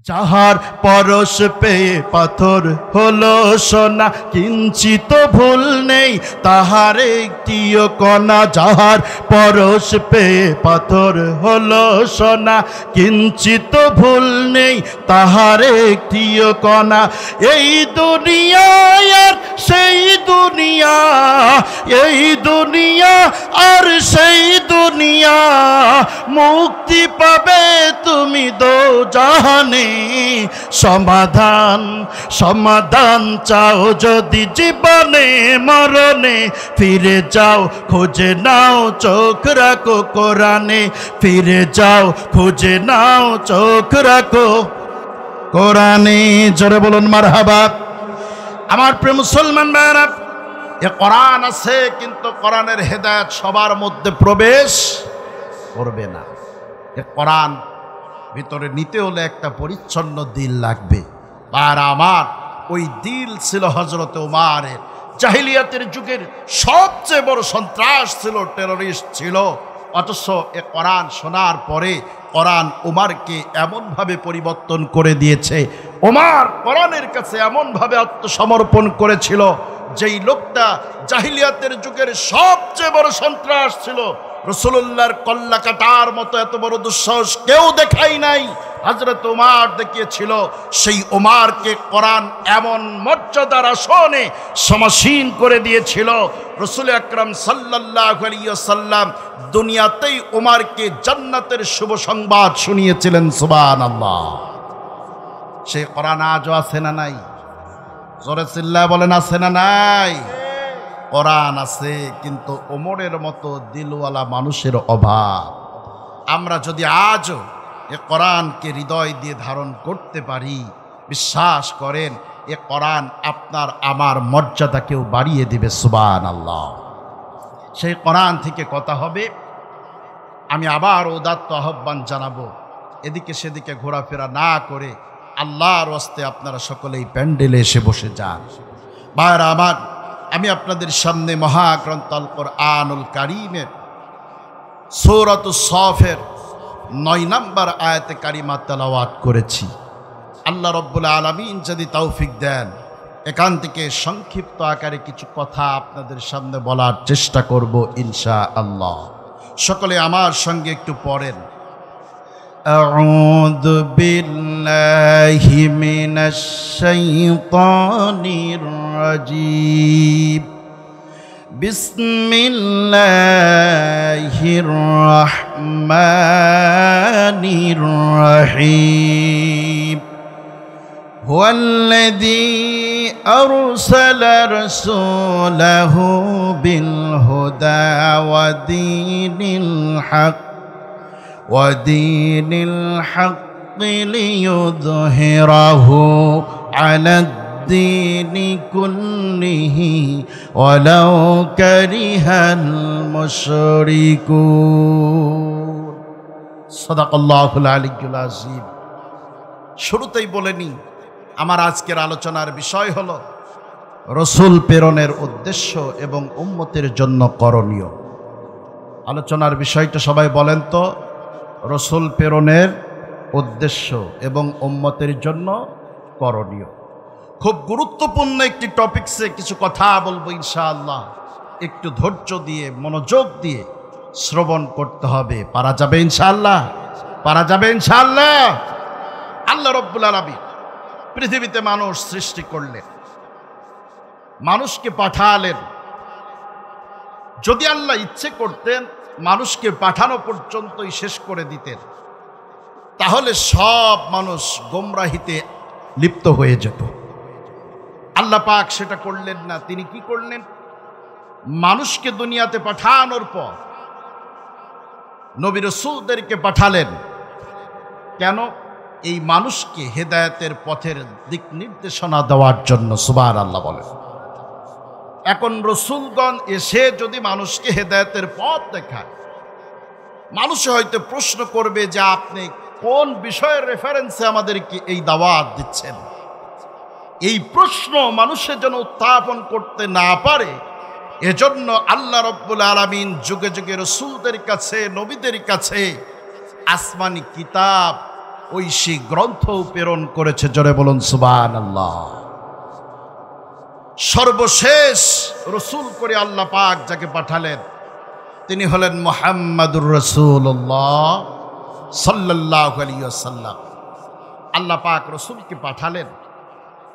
যাহার পরশ পেয়ে পাথর হলো সোনা, কিঞ্চিত ভুল নেই তাহার একটিও কণা। যাহার পরশ পেয়ে পাথর হলো সোনা, কিঞ্চিত ভুল নেই তাহার একটিও কণা। এই দুনিয়া আর সেই দুনিয়া, এই দুনিয়া আর সেই দুনিয়া, মুক্তি পাবে তুমি দোজাহানে। সমাধান সমাধান চাও যদি জীবনে মরণে, ফিরে যাও খুঁজে নাও চোখ রাখো কোরআনে। ফিরে যাও খুঁজে নাও চোখ রাখো কোরআনে। জোরে বলুন মারহাবা। আমার প্রিয় মুসলমান ভাইরা, এ কোরআন আছে কিন্তু কোরআনের হেদায়েত সবার মধ্যে প্রবেশ করবে না। এ কোরআন ভিতরে নিতে হলে একটা পরিচ্ছন্ন দিল লাগবে। আর আমার ওই দিল ছিল হযরত ওমরের। জাহিলিয়াতের যুগের সবচেয়ে বড় সন্ত্রাস ছিল, টেররিস্ট ছিল। অথচ এ কোরআন শোনার পরে কোরআন ওমরকে এমনভাবে পরিবর্তন করে দিয়েছে। ওমর কোরআনের কাছে এমনভাবে আত্মসমর্পণ করেছিল, যেই লোকটা জাহিলিয়াতের যুগের সবচেয়ে বড় সন্ত্রাস ছিল, রাসূলুল্লাহর কল্লা কাটার মতো এত বড় দুঃসাহস কেউ দেখাই নাই, হযরত ওমর দেখিয়েছিল। সেই ওমরকে কোরআন এমন মর্যাদার আসনে সমাসীন করে দিয়েছিল, রাসূল আকরাম সাল্লাল্লাহু আলাইহি ওয়াসাল্লাম দুনিয়াতেই ওমরকে জান্নাতের শুভ সংবাদ শুনিয়েছিলেন। সুবহানাল্লাহ। সেই কোরআন আজও আছে না নাই? জোরে চিল্লায় বলেন, আছে না নাই? কোরআন আছে, কিন্তু ওমরের মতো দিলওয়ালা মানুষের অভাব। আমরা যদি আজও এ কোরআনকে হৃদয় দিয়ে ধারণ করতে পারি, বিশ্বাস করেন এ কোরআন আপনার আমার মর্যাদাকেও বাড়িয়ে দিবে। সুবহানাল্লাহ। সেই কোরআন থেকে কথা হবে। আমি আবার উদাত্ত আহ্বান জানাবো, এদিকে সেদিকে ঘোরাফেরা না করে আল্লাহর ওয়াস্তে আপনারা সকলেই প্যান্ডেলে এসে বসে যান। ভাইরা আমার, আমি আপনাদের সামনে মহাগ্রন্থ আল কোরআনুল কারীমের সূরাতুস সাফের 9 নম্বর আয়াতে কারিমা তেলাওয়াত করেছি। আল্লাহ রাব্বুল আলামিন যদি তৌফিক দেন, এখান থেকে সংক্ষিপ্ত আকারে কিছু কথা আপনাদের সামনে বলার চেষ্টা করব ইনশাআল্লাহ। সকলে আমার সঙ্গে একটু পড়েন। আউযু বিল্লাহি মিনাশ শাইতানির রাজীম। বিসমিল্লাহির রহমানির রহিম। হুয়াল্লাযী আরসালা রাসূলাহু বিল হুদা ওয়া দীনিল হক ودين الحق ليظهره على الدين كله ولو كره المشركون صدق الله العلي العظيم। শুরুতেই বলেনি, আমার আজকের আলোচনার বিষয় হলো রাসূল প্রেরণের উদ্দেশ্য এবং উম্মতের জন্য করণীয়। আলোচনার বিষয়টা সবাই বলেন তো, রাসূল প্রেরণের উদ্দেশ্য এবং উম্মতের জন্য করণীয়। খুব গুরুত্বপূর্ণ একটি টপিকসে কিছু কথা বলবো ইনশাআল্লাহ। একটু ধৈর্য দিয়ে মনোযোগ দিয়ে শ্রবণ করতে হবে। পারা যাবে ইনশাআল্লাহ? পারা যাবে ইনশাআল্লাহ? আল্লাহ রাব্বুল আলামিন পৃথিবীতে মানুষ সৃষ্টি করলেন, মানুষকে পাঠালেন। যদি আল্লাহ ইচ্ছে করতেন মানুষকে পাঠানো পর্যন্তই শেষ করে দিতেন, তাহলে সব মানুষ গোমরাহিতে লিপ্ত হয়ে যেত। আল্লাহ পাক সেটা করলেন না। তিনি কি করলেন? মানুষকে দুনিয়াতে পাঠানোর পর নবী রাসূলদেরকে পাঠালেন। কেন? এই মানুষকে হেদায়েতের পথের দিক নির্দেশনা দেওয়ার জন্য। সুবহানাল্লাহ বলেন। এখন রাসূলগণ এসে যদি মানুষকে হেদায়েতের পথ দেখায়, মানুষ হয়তো প্রশ্ন করবে যে আপনি কোন বিষয়ের রেফারেন্সে আমাদেরকে এই দাওয়াত দিচ্ছেন। এই প্রশ্ন মানুষের যেন উত্থাপন করতে না পারে, এজন্য আল্লাহ রাব্বুল আলামিন যুগে যুগে রাসূলদের কাছে, নবীদের কাছে আসমানি কিতাব ঐশী গ্রন্থ প্রেরণ করেছে। জোরে বলুন সুবহানাল্লাহ। সর্বশেষ রসুল করে আল্লাহ পাক যাকে পাঠালেন তিনি হলেন মুহাম্মাদুর রাসূলুল্লাহ সাল্লাল্লাহু আলাইহি ওয়াসাল্লাম। আল্লাহ পাক রসুলকে পাঠালেন,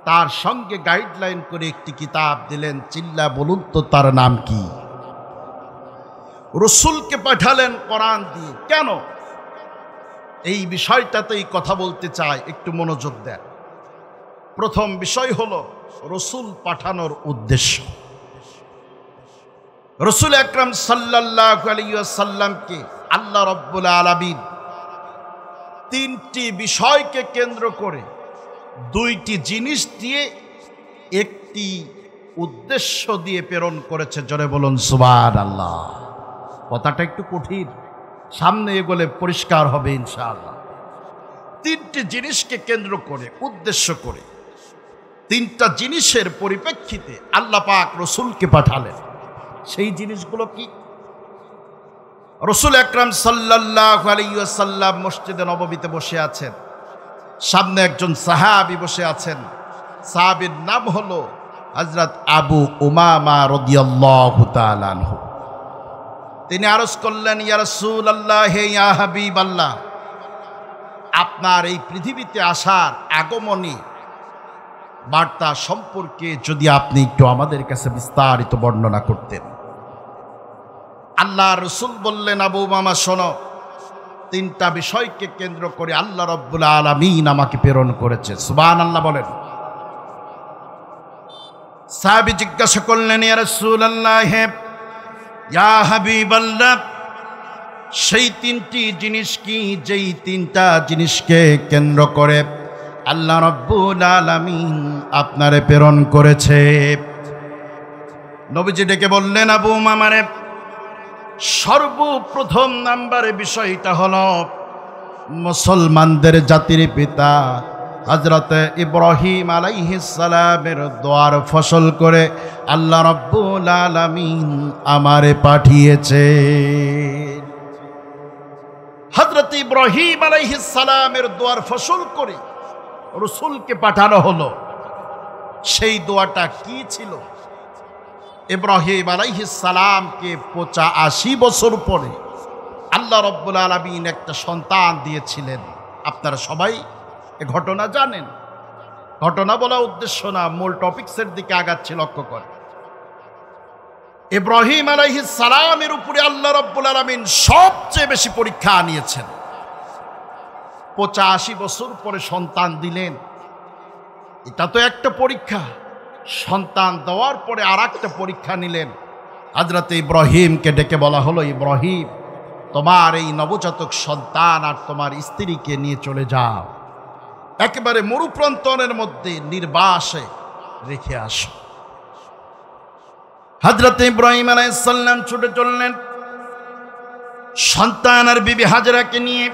তার সঙ্গে গাইডলাইন করে একটি কিতাব দিলেন। চিল্লা বলুন তো তার নাম কি? রসুলকে পাঠালেন কোরআন দিয়ে। কেন? এই বিষয়টাতেই কথা বলতে চাই, একটু মনোযোগ দেন। প্রথম বিষয় হলো রসুল পাঠানোর উদ্দেশ্য। রসুল আকরাম সাল্লাল্লাহু আলাইহি ওয়াসাল্লামকে আল্লাহ রাব্বুল আলামিন তিনটি বিষয়কে কেন্দ্র করে দুইটি জিনিস দিয়ে একটি উদ্দেশ্য দিয়ে প্রেরণ করেছে। জোরে বলুন সুবহানাল্লাহ। কথাটা একটু কঠিন, সামনে এগোলে পরিষ্কার হবে ইনশাআল্লাহ। তিনটি জিনিসকে কেন্দ্র করে উদ্দেশ্য করে তিনটা জিনিসের পরিপ্রেক্ষিতে আল্লাহ পাক রসুলকে পাঠালেন। সেই জিনিসগুলো কি? রসুল আকরাম সাল্লাল্লাহু আলাইহি ওয়াসাল্লাম মসজিদে নববীতে বসে আছেন, সামনে একজন সাহাবী বসে আছেন। সাহাবীর নাম হলো হযরত আবু উমামা রাদিয়াল্লাহু তাআলা আনহু। তিনি আরজ করলেন, ইয়া রাসূলুল্লাহ, হে ইয়া হাবিবাল্লাহ, আপনার এই পৃথিবীতে আসার আগমনী বার্তা সম্পর্কে যদি আপনি একটু আমাদের কাছে বিস্তারিত বর্ণনা করতেন। আল্লাহ রসুল বললেন, আবু উমামা শোনো, তিনটা বিষয়কে কেন্দ্র করে আল্লাহ রাব্বুল আলামিন আমাকে প্রেরণ করেছে। সুবহানাল্লাহ বলেন। সাহাবী জিজ্ঞাসা করলেন, ইয়া রাসূলুল্লাহ, ইয়া হাবিবাল্লাহ, সেই তিনটি জিনিস কি যেই তিনটা জিনিসকে কেন্দ্র করে আল্লাহ রাব্বুল আলামিন আপনারে প্রেরণ করেছে? নবীজি ডেকে বললেন, আবু উমামারে, সর্বপ্রথম নাম্বারে বিষয়টা হলো মুসলমানদের জাতির পিতা হযরত ইব্রাহিম আলাইহিস সালামের দোয়ার ফসল করে আল্লাহ রাব্বুল আলামিন আমারে পাঠিয়েছে। হযরত ইব্রাহিম আলাইহিস সালামের দোয়ার ফসল করে রসুলকে পাঠানো হলো। সেই দোয়াটা কি ছিল? ইব্রাহিম আলাইহিস সালামকে 85 বছর পরে আল্লাহ রাব্বুল আলামিন একটা সন্তান দিয়েছিলেন। আপনারা সবাই এ ঘটনা জানেন। ঘটনা বলা উদ্দেশ্য না, মূল টপিকসের দিকে আগাচ্ছি, লক্ষ্য করে। ইব্রাহিম আলাইহিস সালামের উপরে আল্লাহ রাব্বুল আলামিন সবচেয়ে বেশি পরীক্ষা আনিয়েছেন। 85 বছর পরে সন্তান দিলেন, এটা তো একটা পরীক্ষা। সন্তান দেওয়ার পরে আর একটা পরীক্ষা নিলেন। হযরত ইব্রাহিমকে ডেকে বলা হলো, ইব্রাহিম, তোমার এই নবজাতক সন্তান আর তোমার স্ত্রীকে নিয়ে চলে যাও, একেবারে মরুপ্রান্তরের মধ্যে নির্বাসে রেখে আসো। হযরত ইব্রাহিম আলাইহিস সালাম ছুটে চললেন সন্তান আর বিবি হাজরাকে নিয়ে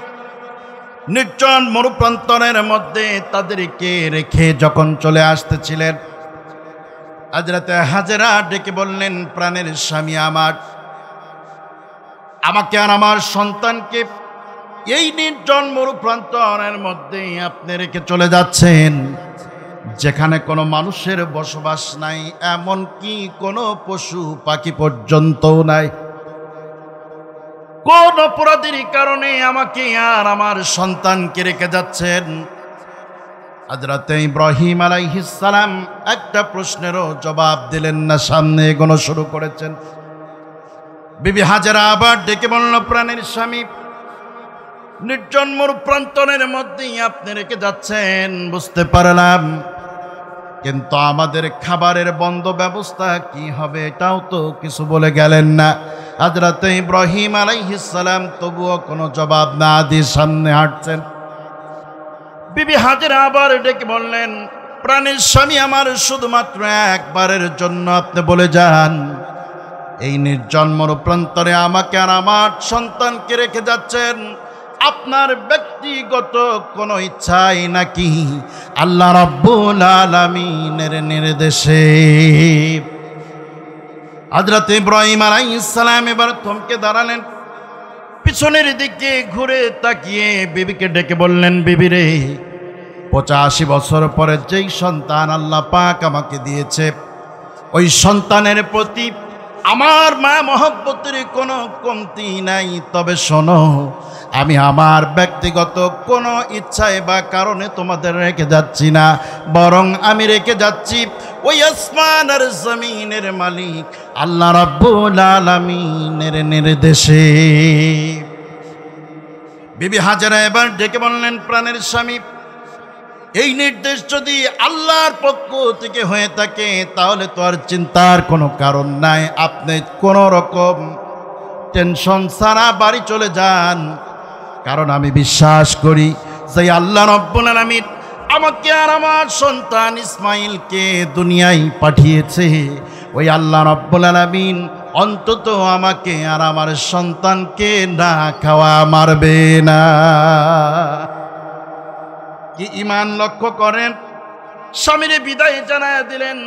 নির্জন মরুপ্রান্তরের মধ্যে তাদেরকে রেখে যখন চলে আসতেছিলেন, হযরত হাজরা ডেকে বললেন, প্রাণের স্বামী আমার, আমাকে আর আমার সন্তানকে এই নির্জন মরুপ্রান্তরের মধ্যে আপনি রেখে চলে যাচ্ছেন, যেখানে কোনো মানুষের বসবাস নাই, এমন কি কোনো পশু পাখি পর্যন্তও নাই। কোন অপরাধের কারণে আমাকে আর আমার সন্তানকে রেখে যাচ্ছেন? হযরত ইব্রাহিম আলাইহিস সালাম একটা প্রশ্নেরও জবাব দিলেন না, সামনে এগোনো শুরু করেছেন। বিবি হাজরা আবার ডেকে বলল, প্রাণের স্বামী, নির্জন মরুপ্রান্তরের মধ্যেই আপনি রেখে যাচ্ছেন বুঝতে পারলাম, কিন্তু আমাদের খাবারের বন্ধ ব্যবস্থা কি হবে এটাও তো কিছু বলে গেলেন না। হযরত ইব্রাহিম আলাইহিস সালাম তবুও কোনো জবাব না দিয়ে সামনে হাঁটছেন। বিবি হাজরা আবার ডেকে বললেন, প্রাণের স্বামী আমার, শুধুমাত্র একবারের জন্য আপনি বলে যান, এই নির্জন মরুপ্রান্তরে আমাকে আর আমার সন্তানকে রেখে যাচ্ছেন আপনার ব্যক্তিগত কোনো ইচ্ছাই নাকি আল্লাহ রাব্বুল আলামিনের নির্দেশে? হযরত ইব্রাহিম আলাইহিস সালাম এবার থমকে দাঁড়ালেন। পিছনের দিকে ঘুরে তাকিয়ে বিবিকে ডেকে বললেন, বিবি রে, 85 বছর পরে যেই সন্তান আল্লাহ পাক আমাকে দিয়েছে, ওই সন্তানের প্রতি আমার মা মহব্বতের কোনো কমতি নাই। তবে শোনো, আমি আমার ব্যক্তিগত কোনো ইচ্ছায় বা কারণে তোমাদের রেখে যাচ্ছি না, বরং আমি রেখে যাচ্ছি ওই আসমান আর জমিনের মালিক আল্লাহ রাব্বুল আলামিনের নির্দেশে। বিবি হাজেরা এবার ডেকে বললেন, প্রাণের স্বামী, এই নির্দেশ যদি আল্লাহর পক্ষ থেকে হয়ে থাকে তাহলে তো আর চিন্তার কোনো কারণ নাই। আপনি কোনো রকম টেনশন ছাড়া বাড়ি চলে যান, কারণ আমি বিশ্বাস করি যে আল্লাহ রাব্বুল আলামিন আমাকে আর আমার সন্তান ইসমাইলকে দুনিয়ায় পাঠিয়েছে, ওই আল্লাহ রাব্বুল আলামিন অন্তত আমাকে আর আমার সন্তানকে না খাওয়া মারবে না। কি ইমান লক্ষ্য করেন, স্বামীরে বিদায় জানায় দিলেন,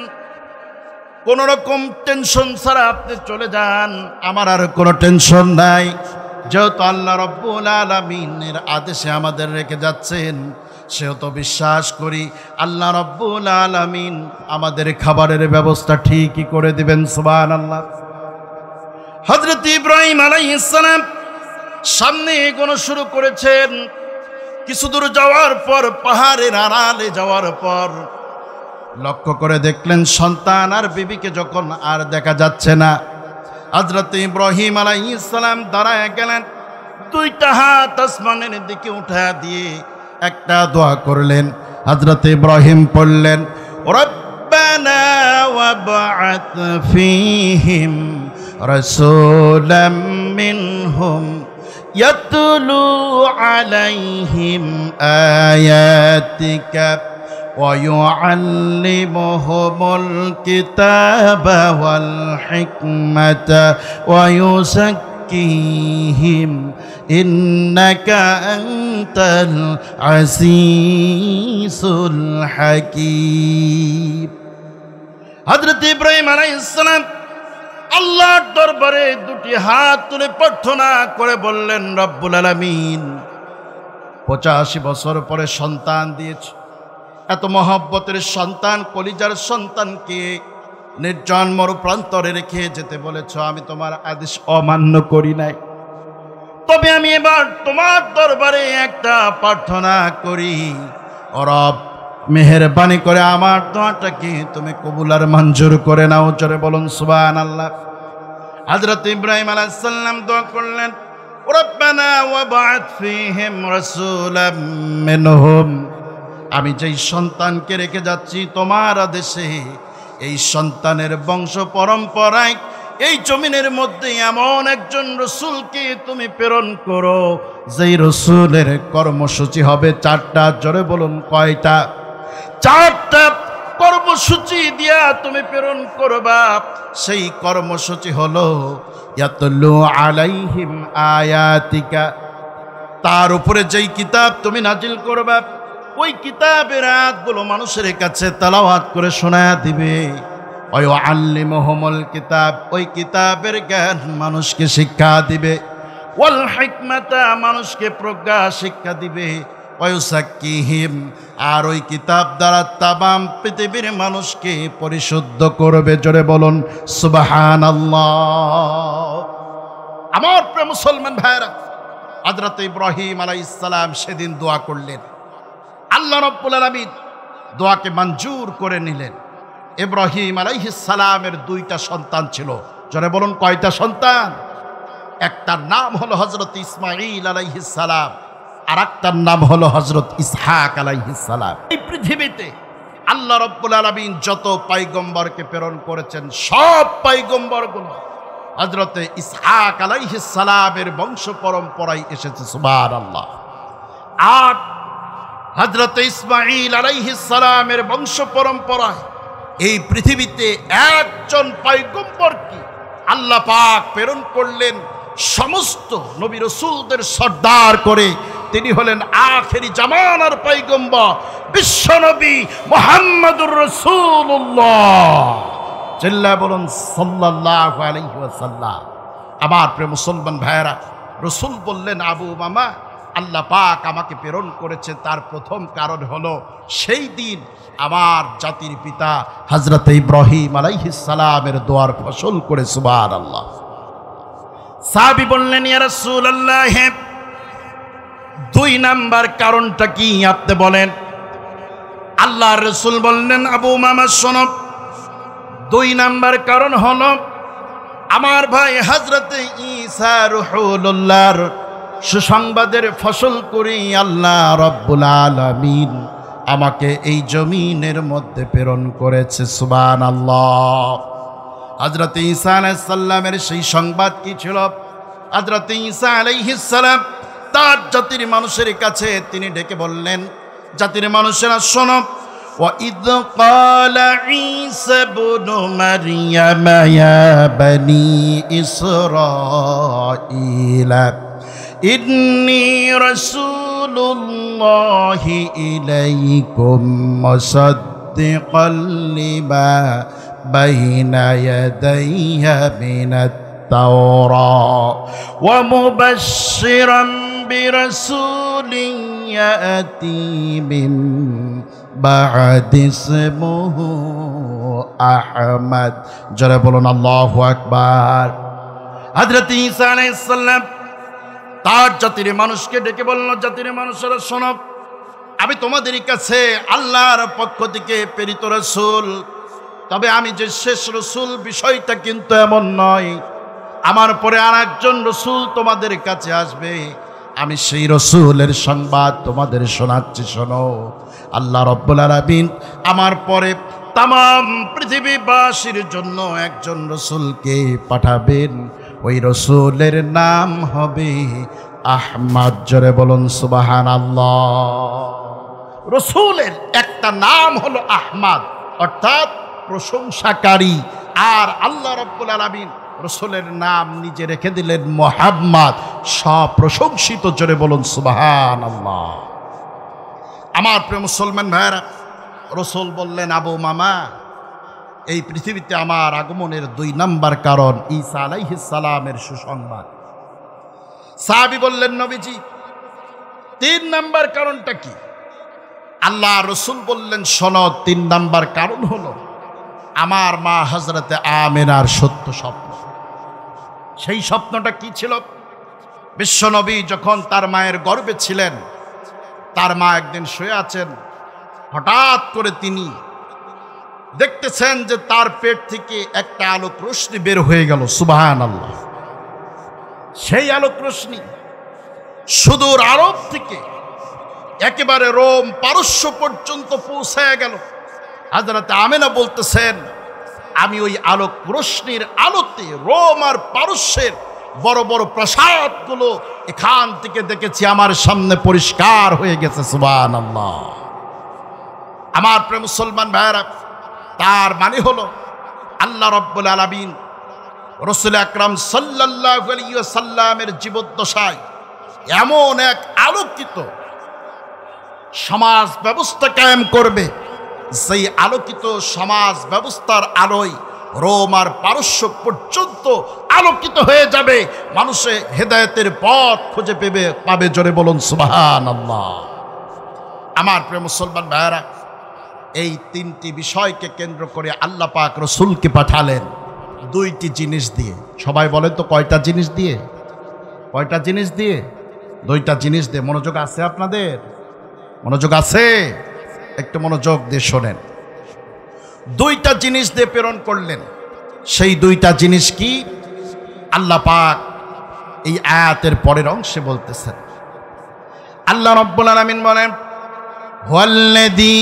কোন রকম টেনশন ছাড়া আপনি চলে যান, আমার আর কোনো টেনশন নাই। যেহেতু আল্লাহ রাব্বুল আলামিনের আদেশে আমাদের রেখে যাচ্ছেন, সেহেতু বিশ্বাস করি আল্লাহ রাব্বুল আলামিন আমাদের খাবারের ব্যবস্থা ঠিকই করে দিবেন। সুবহানাল্লাহ। হযরত ইব্রাহিম আলাইহিস সালাম সামনে এগোনো শুরু করেছেন। কিছু দূর যাওয়ার পর, পাহাড়ের আড়ালে যাওয়ার পর লক্ষ্য করে দেখলেন সন্তান আর বিবিকে যখন আর দেখা যাচ্ছে না, হযরত ইব্রাহিম আলাইহিস সালাম দাঁড়ায় গেলেন, দুইটা হাত আসমানের দিকে উঠা দিয়ে একটা দোয়া করলেন। হযরত ইব্রাহিম পড়লেন, রব্বানা ওয়াবআত ফীহিম রাসূলাম মিনহুম ইয়াতলু আলাইহিম আয়াতিকা ওয়া ইউআল্লিমুহুমুল কিতাবা ওয়াল হিকমাতা ওয়া ইউযাক্কিহিম ইন্নাকা আনতাল আজিজুল হাকীম। হযরত ইব্রাহিম আলাইহিস সালাম আল্লাহর দরবারে দুটি হাত তুলে প্রার্থনা করে বললেন, রব্বুল আলামিন, 85 বছর পরে সন্তান দিয়েছ, এত মহব্বতের সন্তান, কলিজার সন্তানকে নির্জন মরুপ্রান্তরে রেখে যেতে বলেছ, আমি তোমার আদেশ অমান্য করি নাই। তবে আমি এবার তোমার দরবারে একটা প্রার্থনা করি, ও রব, মেহেরবানি করে আমার দোয়াটাকে তুমি কবুল আর মঞ্জুর করে নাও। জোরে বলুন সুবহানাল্লাহ। হযরত ইব্রাহিম আলাইহিস সালাম দোয়া করলেন, রব্বানা ওয়াবআত ফীহিম রাসূলাম মিনহুম, আমি যেই সন্তানকে রেখে যাচ্ছি তোমার আদেশে, এই সন্তানের বংশ পরম্পরায় এই জমিনের মধ্যে এমন একজন রসুলকে তুমি প্রেরণ করো, যেই রসুলের কর্মসূচি হবে 4টা। জোরে বলুন কয়টা? 4টা কর্মসূচি দিয়া তুমি প্রেরণ করবা। সেই কর্মসূচি হলো ইয়াতলু আলাইহিম আয়াতিকা, তার উপরে যেই কিতাব তুমি নাজিল করবা, ওই কিতাবের আয়াতগুলো মানুষের কাছে তেলাওয়াত করে শোনায়া দিবে। ওয়া ইউআল্লিমুহুমুল কিতাব, ওই কিতাবের জ্ঞান মানুষকে শিক্ষা দিবে। ওয়াল হিকমাতা, মানুষকে প্রজ্ঞা শিক্ষা দিবে। ওয়া ইউযাক্কিহিম, আর ওই কিতাব দ্বারা তামাম পৃথিবীর মানুষকে পরিশুদ্ধ করবে। জোরে বলুন সুবহানাল্লাহ। আমার প্রিয় মুসলমান ভাইরা, হযরত ইব্রাহিম আলাইহিস সালাম সেদিন দোয়া করলেন, আল্লাহ রাব্বুল আলামিন দোয়াকে মঞ্জুর করে নিলেন। ইব্রাহিম আলাইহিস সালামের 2টা সন্তান ছিল। জোরে বলুন কয়টা সন্তান? একটার নাম হলো হযরত ইসমাঈল আলাইহিস সালাম, আর একটার নাম হলো হযরত ইসহাক আলাইহিস সালাম। এই পৃথিবীতে আল্লাহ রাব্বুল আলামিন যত পয়গম্বরকে প্রেরণ করেছেন, সব পয়গম্বরগুলো হযরত ইসহাক আলাইহিস সালামের বংশ পরম্পরায় এসেছে। সুবহানাল্লাহ। আর হযরত ইসমাঈল আলাইহিস সালামের বংশ পরম্পরায় এই পৃথিবীতে একজন পয়গম্বরকে আল্লাহ পাক প্রেরণ করলেন, সমস্ত নবী রাসূলদের সর্দার করে। তিনি হলেন আখেরি জামানার পয়গম্বর, বিশ্বনবী মুহাম্মদুর রাসূলুল্লাহ। চিল্লায়ে বলুন সাল্লাল্লাহু আলাইহি ওয়াসাল্লাম। আমার প্রিয় মুসলমান ভাইয়েরা, রসুল বললেন, আবু মামা, আল্লাহ পাক আমাকে প্রেরণ করেছে তার প্রথম কারণ হলো সেই দিন আমার জাতির পিতা হযরত ইব্রাহিম আলাইহিস সালামের দোয়ার ফসল করে। সুবহানাল্লাহ। সাহাবী বললেন, ইয়া রাসূলুল্লাহ, 2 নাম্বার কারণটা কি আপনি বলেন। আল্লাহর রাসূল বললেন, আবু মামা শোনো, 2 নাম্বার কারণ হলো আমার ভাই হযরত ঈসা রূহুল্লাহর সুসংবাদের ফসল করে আল্লাহ রাব্বুল আলামিন আমাকে এই জমিনের মধ্যে প্রেরণ করেছে। সুবহানাল্লাহ। হযরত ঈসা আলাইহিস সালামের সেই সংবাদ কি ছিল? হযরত ঈসা আলাইহিস সালাম তার জাতির মানুষের কাছে তিনি ডেকে বললেন, জাতির মানুষেরা শোনো, وَإِذْ قَالَ عِيسَى ابْنُ مَرْيَمَ يَا بَنِي إِسْرَائِيلَ إِنِّي رَسُولُ اللَّهِ إِلَيْكُمْ مُصَدِّقًا لِمَا بَيْنَ يَدَيَّ مِنَ التَّوْرَاةِ وَمُبَشِّرًا برسول يأتي من بعد اسمه أحمد। জোরে বলুন আল্লাহু আকবার। হযরত ঈসা আলাইহিস সালাম তার জাতির মানুষকে ডেকে বলল, জাতির মানুষেরা শোনো, আমি তোমাদের কাছে আল্লাহর পক্ষ থেকে প্রেরিত রাসূল, তবে আমি যে শেষ রাসূল বিষয়টা কিন্তু এমন নয়। আমার পরে আরেকজন রাসূল তোমাদের কাছে আসবে, আমি সেই রসুলের সংবাদ তোমাদের শোনাচ্ছি। শোনো, আল্লাহ রাব্বুল আলামিন আমার পরে তামাম পৃথিবীবাসীর জন্য একজন রসুলকে পাঠাবেন। ওই রসুলের নাম হবে আহমদ। জোরে বলুন সুবহানাল্লাহ। রসুলের একটা নাম হলো আহমদ, অর্থাৎ প্রশংসাকারী। আর আল্লাহ রাব্বুল আলামিন রসুলের নাম নিজে রেখে দিলেন মুহাম্মদ, সপ্রশংসিত। জোরে বলুন সুবহানাল্লাহ। আমার প্রিয় মুসলমান ভাইরা, রসুল বললেন, আবু মামা, এই পৃথিবীতে আমার আগমনের 2 নাম্বার কারণ ঈসা আলাইহিস সালামের সুসংবাদ। সাহাবী বললেন, নবীজি 3 নাম্বার কারণটা কি? আল্লাহ রসুল বললেন, শোনো, 3 নাম্বার কারণ হলো আমার মা হযরতে আমেনার সত্য স্বপ্ন। সেই স্বপ্নটা কি ছিল? বিশ্বনবী যখন তার মায়ের গর্ভে ছিলেন, তার মা একদিন শুয়ে আছেন, হঠাৎ করে তিনি দেখতেছেন যে তার পেট থেকে একটা আলোক রশ্মি বের হয়ে গেল। সুবহানাল্লাহ। সেই আলোক রশ্মি সুদূর আরব থেকে একেবারে রোম পারস্য পর্যন্ত পৌঁছায় গেল। হযরত আমেনা বলতেছেন, আমি ওই আলোক রশ্মির আলোতে রোম আর পারস্যের বড় বড় প্রাসাদগুলো এখান থেকে দেখেছি, আমার সামনে পরিষ্কার হয়ে গেছে। সুবহানাল্লাহ। আমার প্রিয় মুসলমান ভাইরা, তার মানে হলো আল্লাহ রাব্বুল আলামিন রাসূল আকরাম সাল্লাল্লাহু আলাইহি ওয়াসাল্লামের জীবদ্দশায় এমন এক আলোকিত সমাজ ব্যবস্থা কায়েম করবে, সেই আলোকিত সমাজ ব্যবস্থার আলোয় রোম আর পারস্য পর্যন্ত আলোকিত হয়ে যাবে। মানুষে হেদায়েতের পথ খুঁজে পাবে। জোরে বলুন সুবহানাল্লাহ। আমার প্রিয় মুসলমান ভাইরা, এই 3টি বিষয়কে কেন্দ্র করে আল্লাহ পাক রসুলকে পাঠালেন 2টি জিনিস দিয়ে। সবাই বলেন তো কয়টা জিনিস দিয়ে? কয়টা জিনিস দিয়ে? 2টা জিনিস দিয়ে। মনোযোগ আছে আপনাদের? মনোযোগ আছে? একটু মনোযোগ দিয়ে শোনেন। 2টা জিনিস দিয়ে প্রেরণ করলেন। সেই 2টা জিনিস কি? আল্লাহ পাক এই আয়াতের পরের অংশে বলতেছেন। আল্লাহ রাব্বুল আলামিন বলেন, হুয়াল্লাযী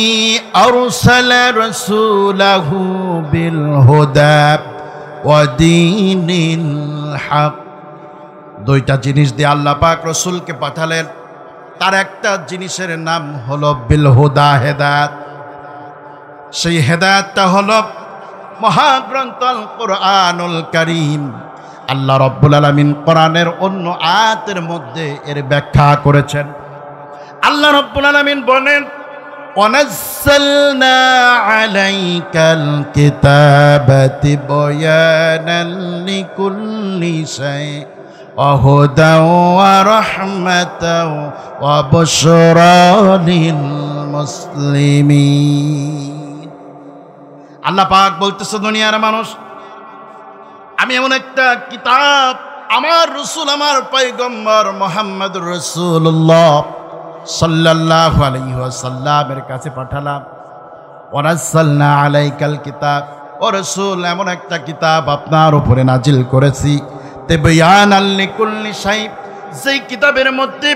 আরসালা রাসূলাহু বিল হুদা ওয়া দীনিল হক। 2টা জিনিস দিয়ে আল্লাহ পাক রসুলকে পাঠালেন। তার একটা জিনিসের নাম হলো বিল হুদা, হেদায়েত। সেই হেদায়েতটা হলো মহাগ্রন্থ আল কোরআনুল কারীম। আল্লাহ রাব্বুল আলামিন কোরআনের অন্য আয়াতের মধ্যে এর ব্যাখ্যা করেছেন। আল্লাহ রাব্বুল আলামিন বলেন, ওয়ানাজ্জালনা আলাইকাল কিতাবা তিবয়ানাল লিকুল্লি শাই وهدى ورحمة وبشرى للمسلمين আল্লাহ পাক বলতেছে দুনিয়ার মানুষ আমি এমন একটা কিতাব আমার রাসূল আমার পয়গম্বর মুহাম্মদুর রাসূলুল্লাহ সাল্লাল্লাহু আলাইহি ওয়াসাল্লামের কাছে পাঠালাম ওয়ানাজ্জালনা আলাইকাল কিতাব ও রাসূল এমন একটা কিতাব আপনার উপরে নাজিল করেছি তিবয়ানাল লিকুল্লি শাই যেই কিতাবের মধ্যে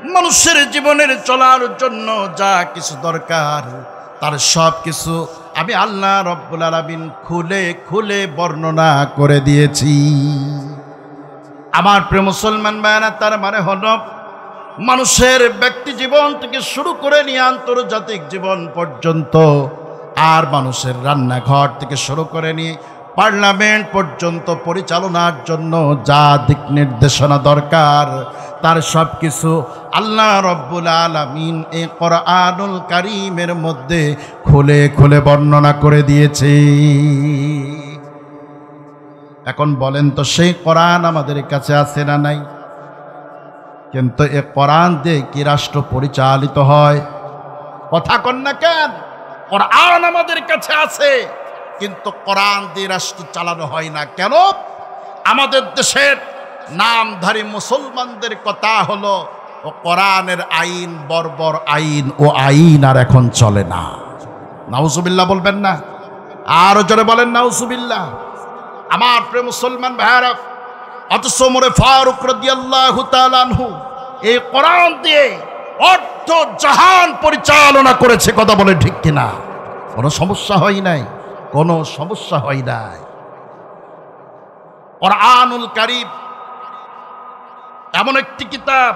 মানুষের জীবনের চলার জন্য যা কিছু দরকার তার সব কিছু আমি আল্লাহ রব্বুল আলামিন খুলে খুলে বর্ণনা করে দিয়েছি আমার প্রিয় মুসলমান ভাইরা তার মানে হলো মানুষের ব্যক্তি জীবন থেকে শুরু করে নিয়ে আন্তর্জাতিক জীবন পর্যন্ত আর মানুষের রান্নাঘর থেকে শুরু করে নিয়ে পার্লামেন্ট পর্যন্ত পরিচালনার জন্য যা দিক নির্দেশনা দরকার তার সব কিছু আল্লাহ রব্বুল আলামিন এই কোরআনুল কারীমের মধ্যে খুলে খুলে বর্ণনা করে দিয়েছে এখন বলেন তো সেই কোরআন আমাদের কাছে আছে না নাই কিন্তু এই কোরআন দিয়ে কি রাষ্ট্র পরিচালিত হয় কথা কন না কেন কোরআন আমাদের কাছে আছে কিন্তু কোরআন দিয়ে রাষ্ট্র চালানো হয় না কেন আমাদের দেশের নামধারী মুসলমানদের কথা হলো ও কোরআনের আইন বর্বর আইন ও আইন আর এখন চলে না নাউজুবিল্লাহ বলবেন না আর জোরে বলেন নাউজুবিল্লাহ আমার প্রিয় মুসলমান ভাইরা অথচ ওমর ফারুক রাদিয়াল্লাহু তাআলা আনহু এই কোরআন দিয়ে অর্ধ জাহান পরিচালনা করেছে কথা বলে ঠিক কিনা কোনো সমস্যা হয় নাই কোনো সমস্যা হয় নাই কোরআনুল কারীম এমন একটি কিতাব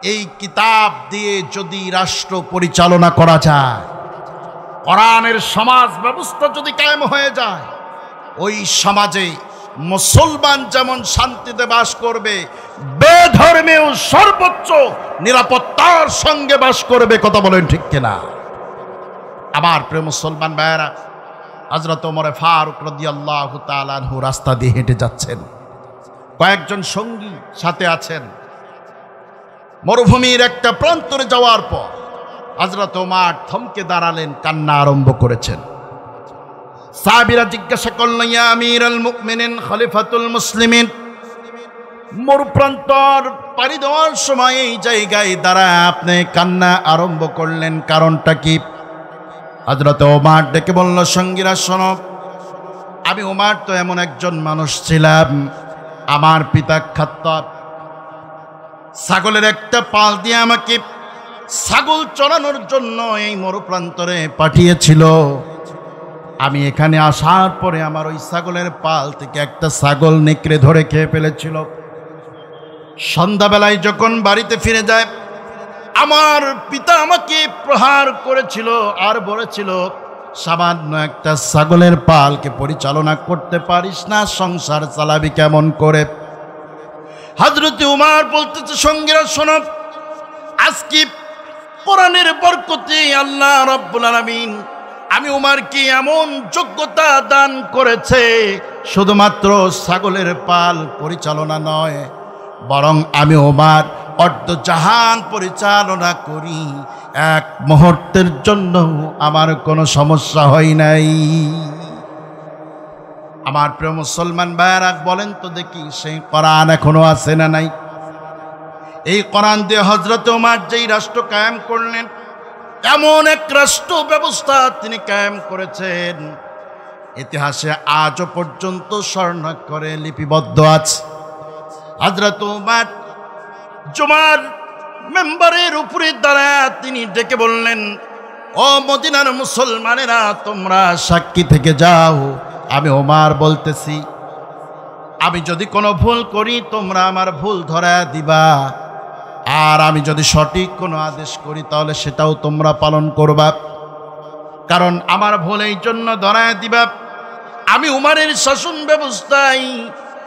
এই কিতাব দিয়ে যদি রাষ্ট্র পরিচালনা করা যায় কোরআনের সমাজ ব্যবস্থা যদি কায়েম হয়ে যায় ওই সমাজে মুসলমান যেমন শান্তিতে বাস করবে বেধর্মেও সর্বোচ্চ নিরাপত্তার সঙ্গে বাস করবে কথা বলেন ঠিক কিনা আমার প্রিয় মুসলমান ভাইয়েরা হযরত ওমর ফারুক রাদিয়াল্লাহু তাআলা আনহু রাস্তা দিয়ে হেঁটে যাচ্ছেন কয়েকজন সঙ্গী সাথে আছেন মরুভূমির একটা প্রান্তরে যাওয়ার পর হযরত ওমর থমকে দাঁড়ালেন কান্না আরম্ভ করেছেন সাহাবীরা জিজ্ঞাসা করলেন ইয়া আমিরুল মুমিনিন খলিফাতুল মুসলিমিন মরুপ্রান্তর পাড়ি দেওয়ার সময় এই জায়গায় দাঁড়ায় আপনি কান্না আরম্ভ করলেন কারণটা কি হযরত ওমর ডেকে বলল সঙ্গীরা শোনো আমি ওমর তো এমন একজন মানুষ ছিলাম আমার পিতা খাত্তাব ছাগলের একটা পাল দিয়ে আমাকে ছাগল চড়ানোর জন্য এই মরুপ্রান্তরে পাঠিয়েছিল আমি এখানে আসার পরে আমার ওই ছাগলের পাল থেকে একটা ছাগল নেকড়ে ধরে খেয়ে ফেলেছিল সন্ধ্যাবেলায় যখন বাড়িতে ফিরে যায় আমার পিতা আমাকে প্রহার করেছিল আর বলেছিল সামান্য একটা ছাগলের পালকে পরিচালনা করতে পারিস না সংসার চালাবি কেমন করে হযরত ওমর বলতেছে সঙ্গীরা শোনো আজকে কোরআনের বরকতে আল্লাহ রাব্বুল আলামিন আমি ওমরকে এমন যোগ্যতা দান করেছে শুধুমাত্র ছাগলের পাল পরিচালনা নয় বরং আমি ওমর অর্ধ জাহান পরিচালনা করি এক মুহূর্তের জন্য আমার কোনো সমস্যা হয় নাই আমার প্রিয় মুসলমান ভাইরা বলেন তো দেখি সেই কোরআন এখনো আছে না নাই এই কোরআন দিয়ে হযরত ওমর যেই রাষ্ট্র কায়েম করলেন এমন এক রাষ্ট্র ব্যবস্থা তিনি কায়েম করেছেন ইতিহাসে আজও পর্যন্ত স্বর্ণাক্ষরে লিপিবদ্ধ আছে হযরত ওমর জুমার মেম্বারের উপরে দাঁড়ায় তিনি ডেকে বললেন ও মদিনার মুসলমানেরা তোমরা সাক্ষী থেকে যাও আমি ওমর বলতেছি আমি যদি কোনো ভুল করি তোমরা আমার ভুল ধরায় দিবা আর আমি যদি সঠিক কোনো আদেশ করি তাহলে সেটাও তোমরা পালন করবা কারণ আমার ভুল এই জন্য ধরায় দিবা আমি ওমরের শাসন ব্যবস্থায়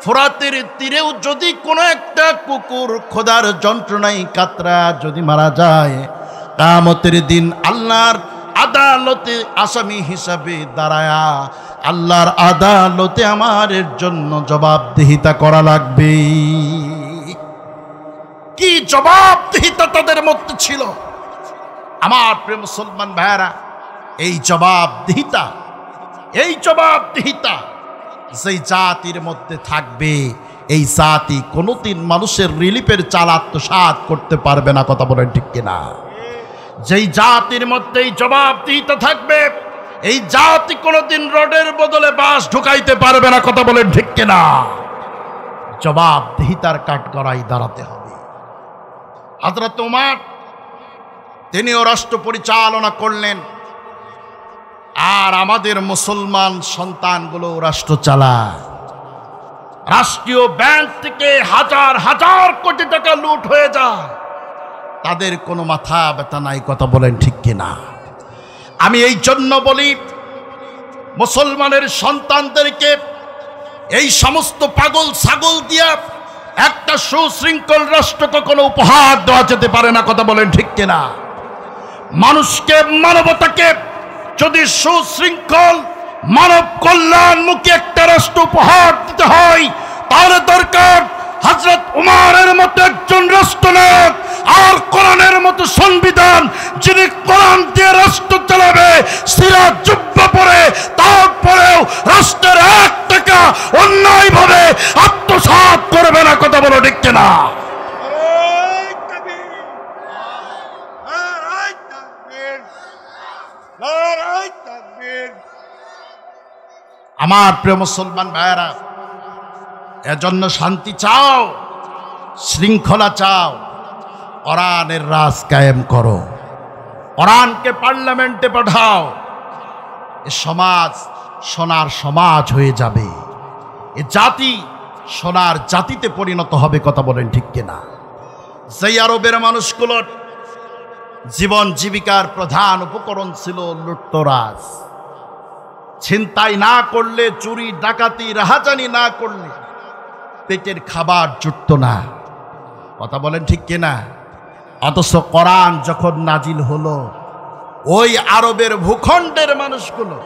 ফোরাতের তীরেও যদি কোনো একটা কুকুর খোদার যন্ত্রণায় কাতরা যদি মারা যায় কিয়ামতের দিন আল্লাহর আদালতে আসামি হিসাবে দাঁড়ায়া আল্লাহর আদালতে আমার জন্য জবাবদিহিতা করা লাগবে। কি জবাবদিহিতা তাদের মধ্যে ছিল আমার প্রিয় মুসলমান ভাইরা। এই জবাবদিহিতা যেই জাতির মধ্যে থাকবে, এই জাতি কোনোদিন মানুষের রিলিফের চাল আত্মসাৎ করতে পারবে না। কথা বলেন ঠিক কিনা? যেই জাতির মধ্যে এই জবাবদিহিতা থাকবে, এই জাতি কোনোদিন রোডের বদলে বাস ঢুকাইতে পারবে না। কথা বলেন ঠিক কিনা? জবাবদিহিতার কাঠগড়ায় দাঁড়াতে হবে। হযরত ওমর তিনিও রাষ্ট্র পরিচালনা করলেন, আর আমাদের মুসলমান সন্তানগুলো রাষ্ট্র চালায়। রাষ্ট্রীয় ব্যাংক থেকে হাজার হাজার কোটি টাকা লুট হয়ে যায়, তাদের কোনো মাথা ব্যথা নাই। কথা বলেন ঠিক কিনা? আমি এই জন্য বলি, মুসলমানের সন্তানদেরকে এই সমস্ত পাগল ছাগল দিয়া একটা সুশৃঙ্খল রাষ্ট্র কখনো উপহার দেওয়া যেতে পারে না। কথা বলেন ঠিক কিনা? মানুষকে, মানবতাকে যদি সুশৃঙ্খল মানব কল্যাণমুখী একটা রাষ্ট্র উপহার দিতে হয়, তাহলে দরকার হযরত উমরের মতো একজন রাষ্ট্রনায়ক, আর কোরআনের মতো সংবিধান, যিনি কোরআন দিয়ে রাষ্ট্র চালাবে, সিরাজ জুব্বা পরে, তারপরেও রাষ্ট্রের 1 টাকা অন্যায়ভাবে আত্মসাৎ করবে না। কথা বলো ঠিক কিনা? আমার প্রিয় মুসলমান ভাইয়েরা, এজন্য শান্তি চাও, শৃঙ্খলা চাও, কোরআনের রাজ কায়েম করো, কোরআনকে পার্লামেন্টে পাঠাও। এ সমাজ সোনার সমাজ হয়ে যাবে, এ জাতি সোনার জাতিতে পরিণত হবে। কথা বলেন ঠিক কিনা? সেই আরবের মানুষগুলোর জীবন জীবিকার প্রধান উপকরণ ছিল লুটতরাজ। ছিনতাই না করলে, চুরি ডাকাতি রাহাজানি না করলে পেটের খাবার জুটত না। কথা বলেন ঠিক কিনা? অথচ কোরআন যখন নাজিল হলো, ওই আরবের ভূখণ্ডের মানুষগুলো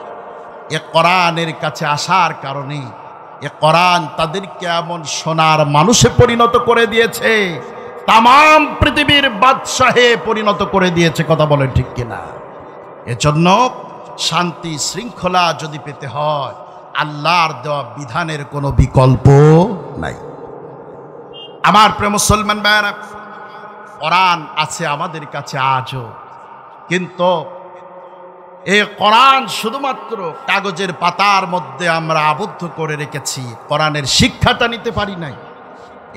এ কোরআনের কাছে আসার কারণে এ কোরআন তাদেরকে এমন সোনার মানুষে পরিণত করে দিয়েছে, তামাম পৃথিবীর বাদশাহে পরিণত করে দিয়েছে। কথা বলেন ঠিক কিনা? এজন্য শান্তি শৃঙ্খলা যদি পেতে হয়, আল্লাহর দেওয়া বিধানের কোনো বিকল্প নাই। আমার প্রিয় মুসলমান ভাইরা, কোরআন আছে আমাদের কাছে আজও, কিন্তু এই কোরআন শুধুমাত্র কাগজের পাতার মধ্যে আমরা আবদ্ধ করে রেখেছি, কোরআনের শিক্ষাটা নিতে পারি নাই।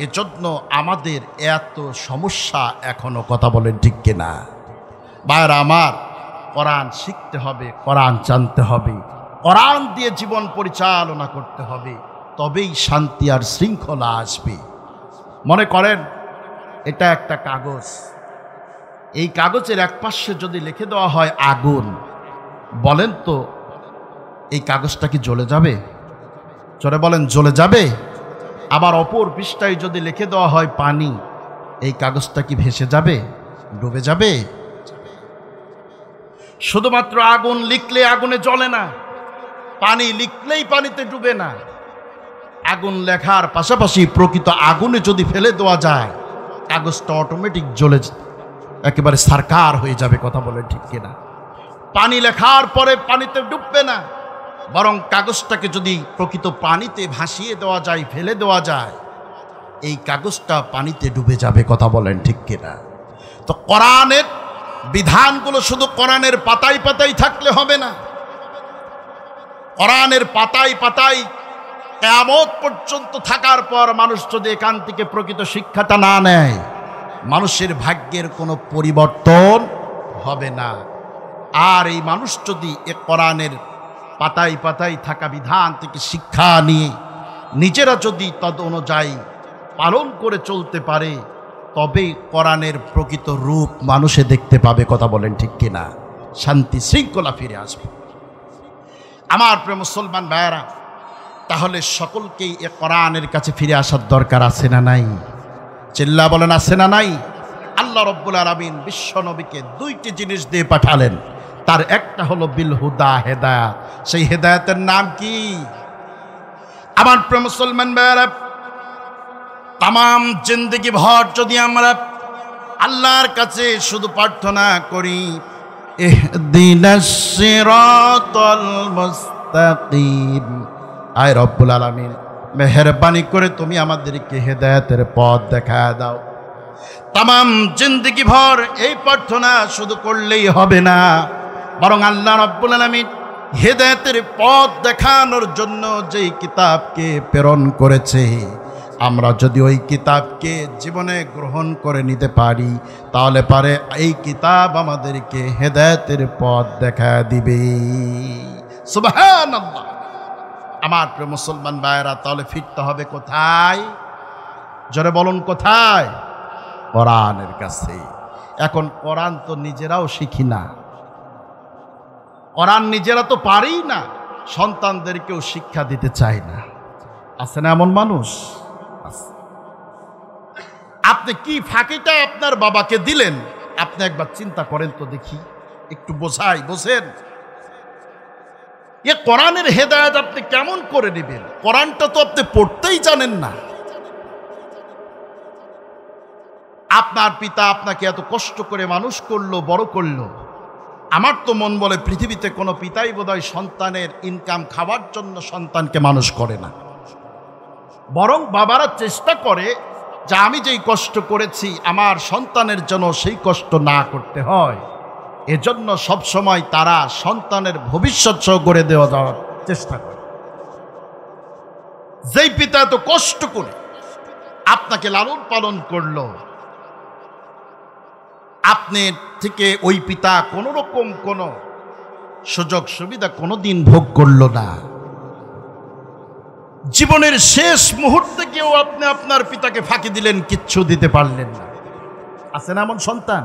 এজন্য আমাদের এত সমস্যা এখনো। কথা বলেন ঠিক কিনা? ভাইরা আমার, কোরআন শিখতে হবে, কোরআন জানতে হবে, কোরআন দিয়ে জীবন পরিচালনা করতে হবে, তবেই শান্তি আর শৃঙ্খলা আসবে। মনে করেন এটা একটা কাগজ, এই কাগজের এক পাশে যদি লিখে দেওয়া হয় আগুন, বলেন তো এই কাগজটা কি জ্বলে যাবে? জোরে বলেন, জ্বলে যাবে? আবার অপর পৃষ্ঠায় যদি লিখে দেওয়া হয় পানি, এই কাগজটা কি ভেসে যাবে, ডুবে যাবে? শুধুমাত্র আগুন লিখলে আগুনে জ্বলে না, পানি লিখলেই পানিতে ডুবে না। আগুন লেখার পাশাপাশি প্রকৃত আগুনে যদি ফেলে দেওয়া যায়, কাগজটা অটোমেটিক জ্বলে একেবারে সারকার হয়ে যাবে। কথা বলে ঠিক কিনা? পানি লেখার পরে পানিতে ডুববে না, বরং কাগজটাকে যদি প্রকৃত পানিতে ভাসিয়ে দেওয়া যায়, ফেলে দেওয়া যায়, এই কাগজটা পানিতে ডুবে যাবে। কথা বলেন ঠিক কিনা? তো কোরআনের বিধানগুলো শুধু কোরআনের পাতায় পাতায় থাকলে হবে না, কোরআনের পাতায় পাতায় কিয়ামত পর্যন্ত থাকার পর মানুষ যদি এখান থেকে প্রকৃত শিক্ষাটা না নেয়, মানুষের ভাগ্যের কোনো পরিবর্তন হবে না। আর এই মানুষ যদি এ কোরআনের পাতায় পাতায় থাকা বিধান থেকে শিক্ষা নিয়ে নিজেরা যদি তদ অনুযায়ী পালন করে চলতে পারে, তবে কোরআনের প্রকৃত রূপ মানুষে দেখতে পাবে। কথা বলেন ঠিক কিনা? শান্তি শৃঙ্খলা ফিরে আসবে। আমার প্রিয় মুসলমান ভাইয়েরা, তাহলে সকলকেই এ কোরআনের কাছে ফিরে আসার দরকার আছে না নাই? চিল্লা বলেন, আছে না নাই? আল্লাহ রব্বুল আলামিন বিশ্ব নবীকে 2টি জিনিস দিয়ে পাঠালেন, তার একটা হলো বিল হুদা, হেদায়াত। সেই হেদায়াতের নাম কি? আমার প্রিয় মুসলমান ভাইরা, তামাম জিন্দেগি ভর যদি আমরা আল্লাহর কাছে শুধু প্রার্থনা করি, ইহদিনাস সিরাতাল মুস্তাকিম, আয় রব্বুল আলামিন মেহেরবানি করে তুমি আমাদেরকে হেদায়েতের পথ দেখায় দাও। তামাম জিন্দেগি ভর এই প্রার্থনা শুধু করলেই হবে না, বরং আল্লাহ রব্বুল আলামিন হেদায়েতের পথ দেখানোর জন্য যেই কিতাবকে প্রেরণ করেছে, আমরা যদি ওই কিতাবকে জীবনে গ্রহণ করে নিতে পারি, তাহলে পারে এই কিতাব আমাদেরকে হেদায়েতের পথ দেখায় দিবে। সুবহানাল্লাহ। আমার প্রিয় মুসলমান ভাইরা, তাহলে ফিরতে হবে কোথায়? জোরে বলুন কোথায়? কোরআনের কাছে। এখন কোরআন তো নিজেরাও শিখি না, কোরআন নিজেরা তো পারি না, সন্তানদেরকেও শিক্ষা দিতে চাই না। আছে না এমন মানুষ? আপনি কি ফাঁকিটা আপনার বাবাকে দিলেন, আপনি একবার চিন্তা করেন তো দেখি, একটু বোঝেন এ কোরআনের হেদায়েত আপনি কেমন করে নেবেন? কোরআনটা তো আপনি পড়তেই জানেন না। আপনার পিতা আপনাকে এত কষ্ট করে মানুষ করলো, বড় করলো। আমার তো মন বলে পৃথিবীতে কোনো পিতাই বোধহয় সন্তানের ইনকাম খাওয়ার জন্য সন্তানকে মানুষ করে না, বরং বাবারা চেষ্টা করে যে আমি যেই কষ্ট করেছি আমার সন্তানের জন্য সেই কষ্ট না করতে হয়। এজন্য সবসময় তারা সন্তানের ভবিষ্যৎ সহ গড়ে দেওয়ার চেষ্টা করে। যেই পিতা এত কষ্ট করে আপনাকে লালন পালন করলো, আপনি থেকে ওই পিতা কোনো রকম কোনো সুযোগ সুবিধা কোনোদিন ভোগ করলো না। জীবনের শেষ মুহূর্তে কেউ আপনি আপনার পিতাকে ফাঁকি দিলেন, কিচ্ছু দিতে পারলেন না। আছে না এমন সন্তান?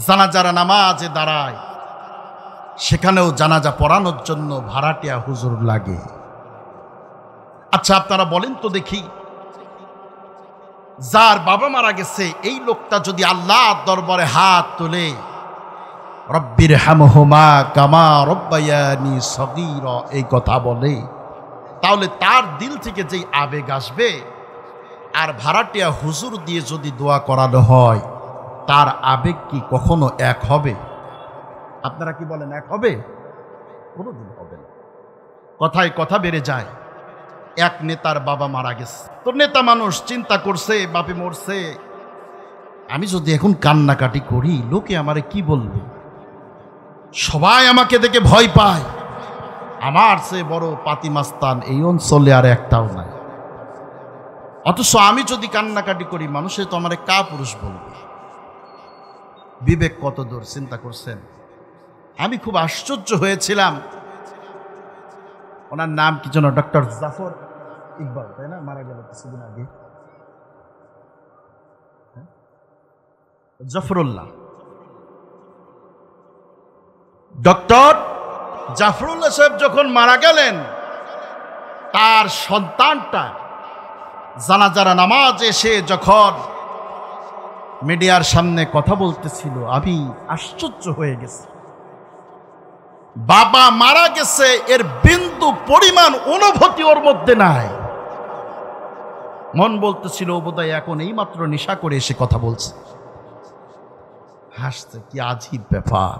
জানাজার নামাজে দাঁড়ায়, সেখানেও জানাজা পড়ানোর জন্য ভাড়াটিয়া হুজুর লাগে। আচ্ছা আপনারা বলেন তো দেখি, যার বাবা মারা গেছে এই লোকটা যদি আল্লাহর দরবারে হাত তুলে রব্বির হামহুমা কামা রব্বায়ানি সগীরা এই কথা বলে, তাহলে তার দিল থেকে যেই আবেগ আসবে, আর ভাড়াটিয়া হুজুর দিয়ে যদি দোয়া করানো হয়, তার আবেগ কি কখনো এক হবে? আপনারা কি বলেন এক হবে? কোনোদিন হবে না। কথায় কথা বেড়ে যায়। এক নেতার বাবা মারা গেছে, তো নেতা মানুষ চিন্তা করছে বাপে মরছে, আমি যদি এখন কান্নাকাটি করি লোকে আমারে কি বলবে, সবাই আমাকে দেখে ভয় পায়, আমার চেয়ে বড় পাতিমাস্তান এই অঞ্চলে আর একটাও নাই। অথচ আমি যদি কান্নাকাটি করি মানুষে তো আমারে কা পুরুষ বলবে। বিবেক কত দূর চিন্তা করছেন? আমি খুব আশ্চর্য হয়েছিলাম, ওনার নাম কি যেন, ডক্টর জাফর ইকবাল, তাই না? মারা গেল কিছুদিন আগে, জাফরুল্লাহ। ডক্টর জাফরুল্লাহ সাহেব যখন মারা গেলেন, তার সন্তানটা জানাজার নামাজ এসে যখন মিডিয়ার সামনে কথা বলতেছিল, আমি আশ্চর্য হয়ে গেছি। বাবা মারা গেছে এর বিন্দু পরিমাণ অনুভূতি ওর মধ্যে নাই। মন বলতেছিল বোধহয় এখন এই মাত্র নেশা করে এসে কথা বলছে। হাসছে, কি আজীব ব্যাপার।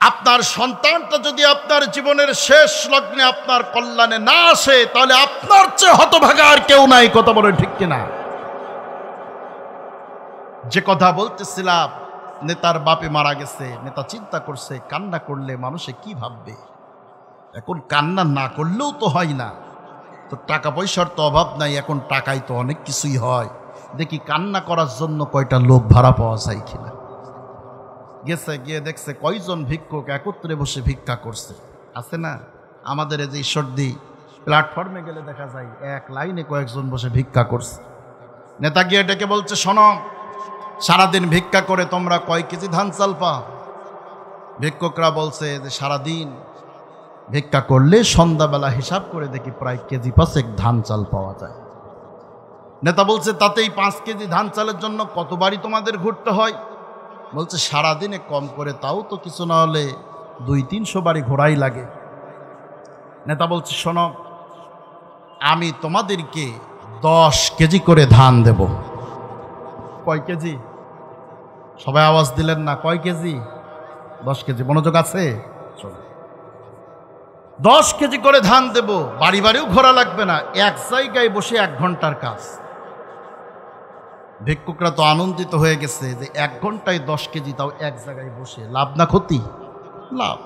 আপনার সন্তানটা যদি আপনার জীবনের শেষ লগ্নে আপনার কল্যাণে না আসে, তাহলে আপনার চেয়ে হতভাগা আর কেউ নাই। কথা বলে ঠিক কিনা? যে কথা বলতেছিলাম, নেতার বাপে মারা গেছে, নেতা চিন্তা করছে কান্না করলে মানুষে কি ভাববে। এখন কান্না না করলেও তো হয় না, তো টাকা পয়সার তো অভাব নাই, এখন টাকায় তো অনেক কিছুই হয়, দেখি কান্না করার জন্য কয়টা লোক ভাড়া পাওয়া যায় কিনা। গেছে, গিয়ে দেখছে কয়জন ভিক্ষুক একত্রে বসে ভিক্ষা করছে। আছে না আমাদের এই যে ঈশ্বরদী প্ল্যাটফর্মে গেলে দেখা যায় এক লাইনে কয়েকজন বসে ভিক্ষা করছে। নেতা গিয়ে ডেকে বলছে, শোনো, সারাদিন ভিক্ষা করে তোমরা কয় কেজি ধান চাল পাও? ভিক্ষুকরা বলছে যে সারাদিন ভিক্ষা করলে সন্ধ্যাবেলা হিসাব করে দেখি প্রায় কেজি 5 ধান চাল পাওয়া যায়। নেতা বলছে, তাতেই 5 কেজি ধান চালের জন্য কতবারই তোমাদের ঘুরতে হয়? বলছে সারাদিনে কম করে তাও তো কিছু না হলে 200-300 বাড়ি ঘোরাই লাগে। নেতা বলছে শোনো, আমি তোমাদেরকে 10 কেজি করে ধান দেব। কয় কেজি? সবাই আওয়াজ দিলেন না। কয় কেজি? 10 কেজি। মনোযোগ আছে? 10 কেজি করে ধান দেব, বাড়ি বাড়িও ঘোরা লাগবে না, এক জায়গায় বসে 1 ঘন্টার কাজ। ভিক্ষুকরা তো আনন্দিত হয়ে গেছে যে 1 ঘন্টায় 10 কেজি, তাও এক জায়গায় বসে। লাভ না ক্ষতি? লাভ।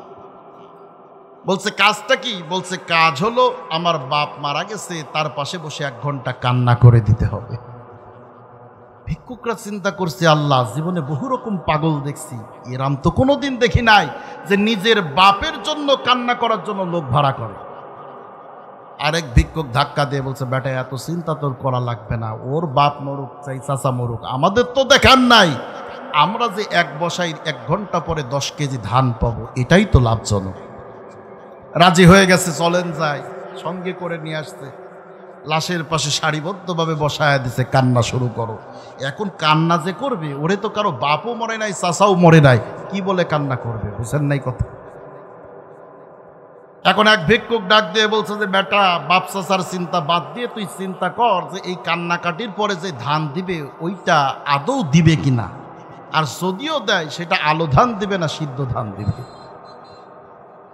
বলছে কাজটা কি? বলছে কাজ হলো আমার বাপ মারা গেছে, তার পাশে বসে 1 ঘন্টা কান্না করে দিতে হবে। ভিক্ষুকরা চিন্তা করছে, আল্লাহ, জীবনে বহু রকম পাগল দেখছি, এরাম তো কোনোদিন দেখি নাই যে নিজের বাপের জন্য কান্না করার জন্য লোক ভাড়া করে। আরেক ভিক্ষুক ধাক্কা দিয়ে বলছে, বেটা এত চিন্তা তোর করা লাগবে না, ওর বাপ মরুক চাই চাচা মরুক, আমাদের তো দেখার নাই, আমরা যে 1 বসাই 1 ঘন্টা পরে 10 কেজি ধান পাবো, এটাই তো লাভজনক। রাজি হয়ে গেছে, চলেন যাই। সঙ্গে করে নিয়ে আসছে, লাশের পাশে সারিবদ্ধভাবে বসায় দিছে, কান্না শুরু করো। এখন কান্না যে করবে, ওরে তো কারো বাপও মরে নাই, চাচাও মরে নাই, কি বলে কান্না করবে? বুঝেন নাই কথা? এখন এক ভিক্ষুক ডাক দিয়ে বলছে যে বেটা, বাপ চাচার চিন্তা বাদ দিয়ে তুই চিন্তা কর যে এই কান্নাকাটির পরে যে ধান দিবে ওইটা আদৌ দিবে কিনা, আর যদিও দেয় সেটা আলো ধান দিবে না সিদ্ধ ধান দিবে।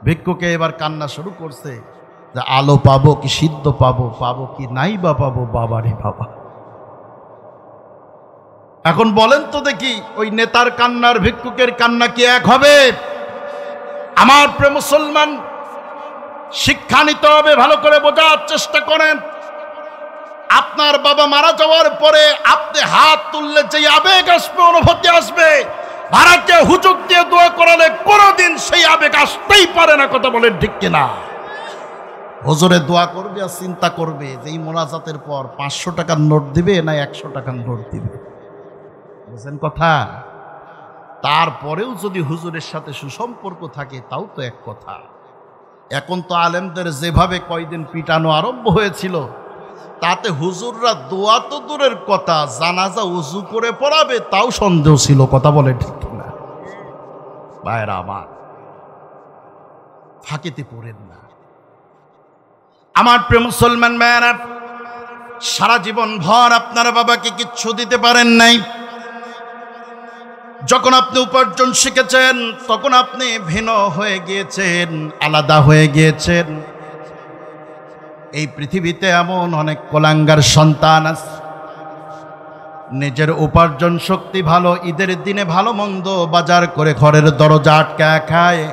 ভিক্ষুকে এবার কান্না শুরু করছে যে আলো পাবো কি সিদ্ধ পাবো, পাবো কি নাই বা পাবো, বাবারে বাবা। এখন বলেন তো দেখি, ওই নেতার কান্নার ভিক্ষুকের কান্না কি এক হবে? আমার প্রিয় মুসলমান, শিক্ষা নিতে হবে, ভালো করে বোঝার চেষ্টা করেন। আপনার বাবা মারা যাওয়ার পরে আপনি হাত তুললে যে আবেগ আসবে, অনুভূতি আসবে, ভাড়াকে হুজুক দিয়ে দোয়া করালে কোনোদিন সেই আবেগ আসতেই পারে না। কথা বলেন ঠিক কিনা? হুজুরে দোয়া করবে আর চিন্তা করবে যে এই মোনাজাতের পর 500 টাকার নোট দিবে না 100 টাকার নোট দিবে। বুঝছেন কথা? তারপরেও যদি হুজুরের সাথে সুসম্পর্ক থাকে তাও তো এক কথা। এখন তো আলেমদের যেভাবে কয়দিন পিটানো আরম্ভ হয়েছিল, তাতে হুজুররা দোয়া তো দূরের কথা, জানাজা উজু করে পড়াবে তাও সন্দেহ ছিল। কথা বলে ঠিক না? ভাইরা আমার, ফাঁকিতে পড়েন না। আমার প্রিয় মুসলমান ভাইরা, সারা জীবন ভর আপনার বাবাকে কিচ্ছু দিতে পারেন নাই। যখন আপনি উপার্জন শিখেছেন তখন আপনি ভিন্ন হয়ে গিয়েছেন, আলাদা হয়ে গিয়েছেন। এই পৃথিবীতে এমন অনেক কোলাঙ্গার সন্তান আছে, নিজের উপার্জন শক্তি ভালো, ঈদের দিনে ভালো মন্দ বাজার করে ঘরের দরজা আটকা খায়,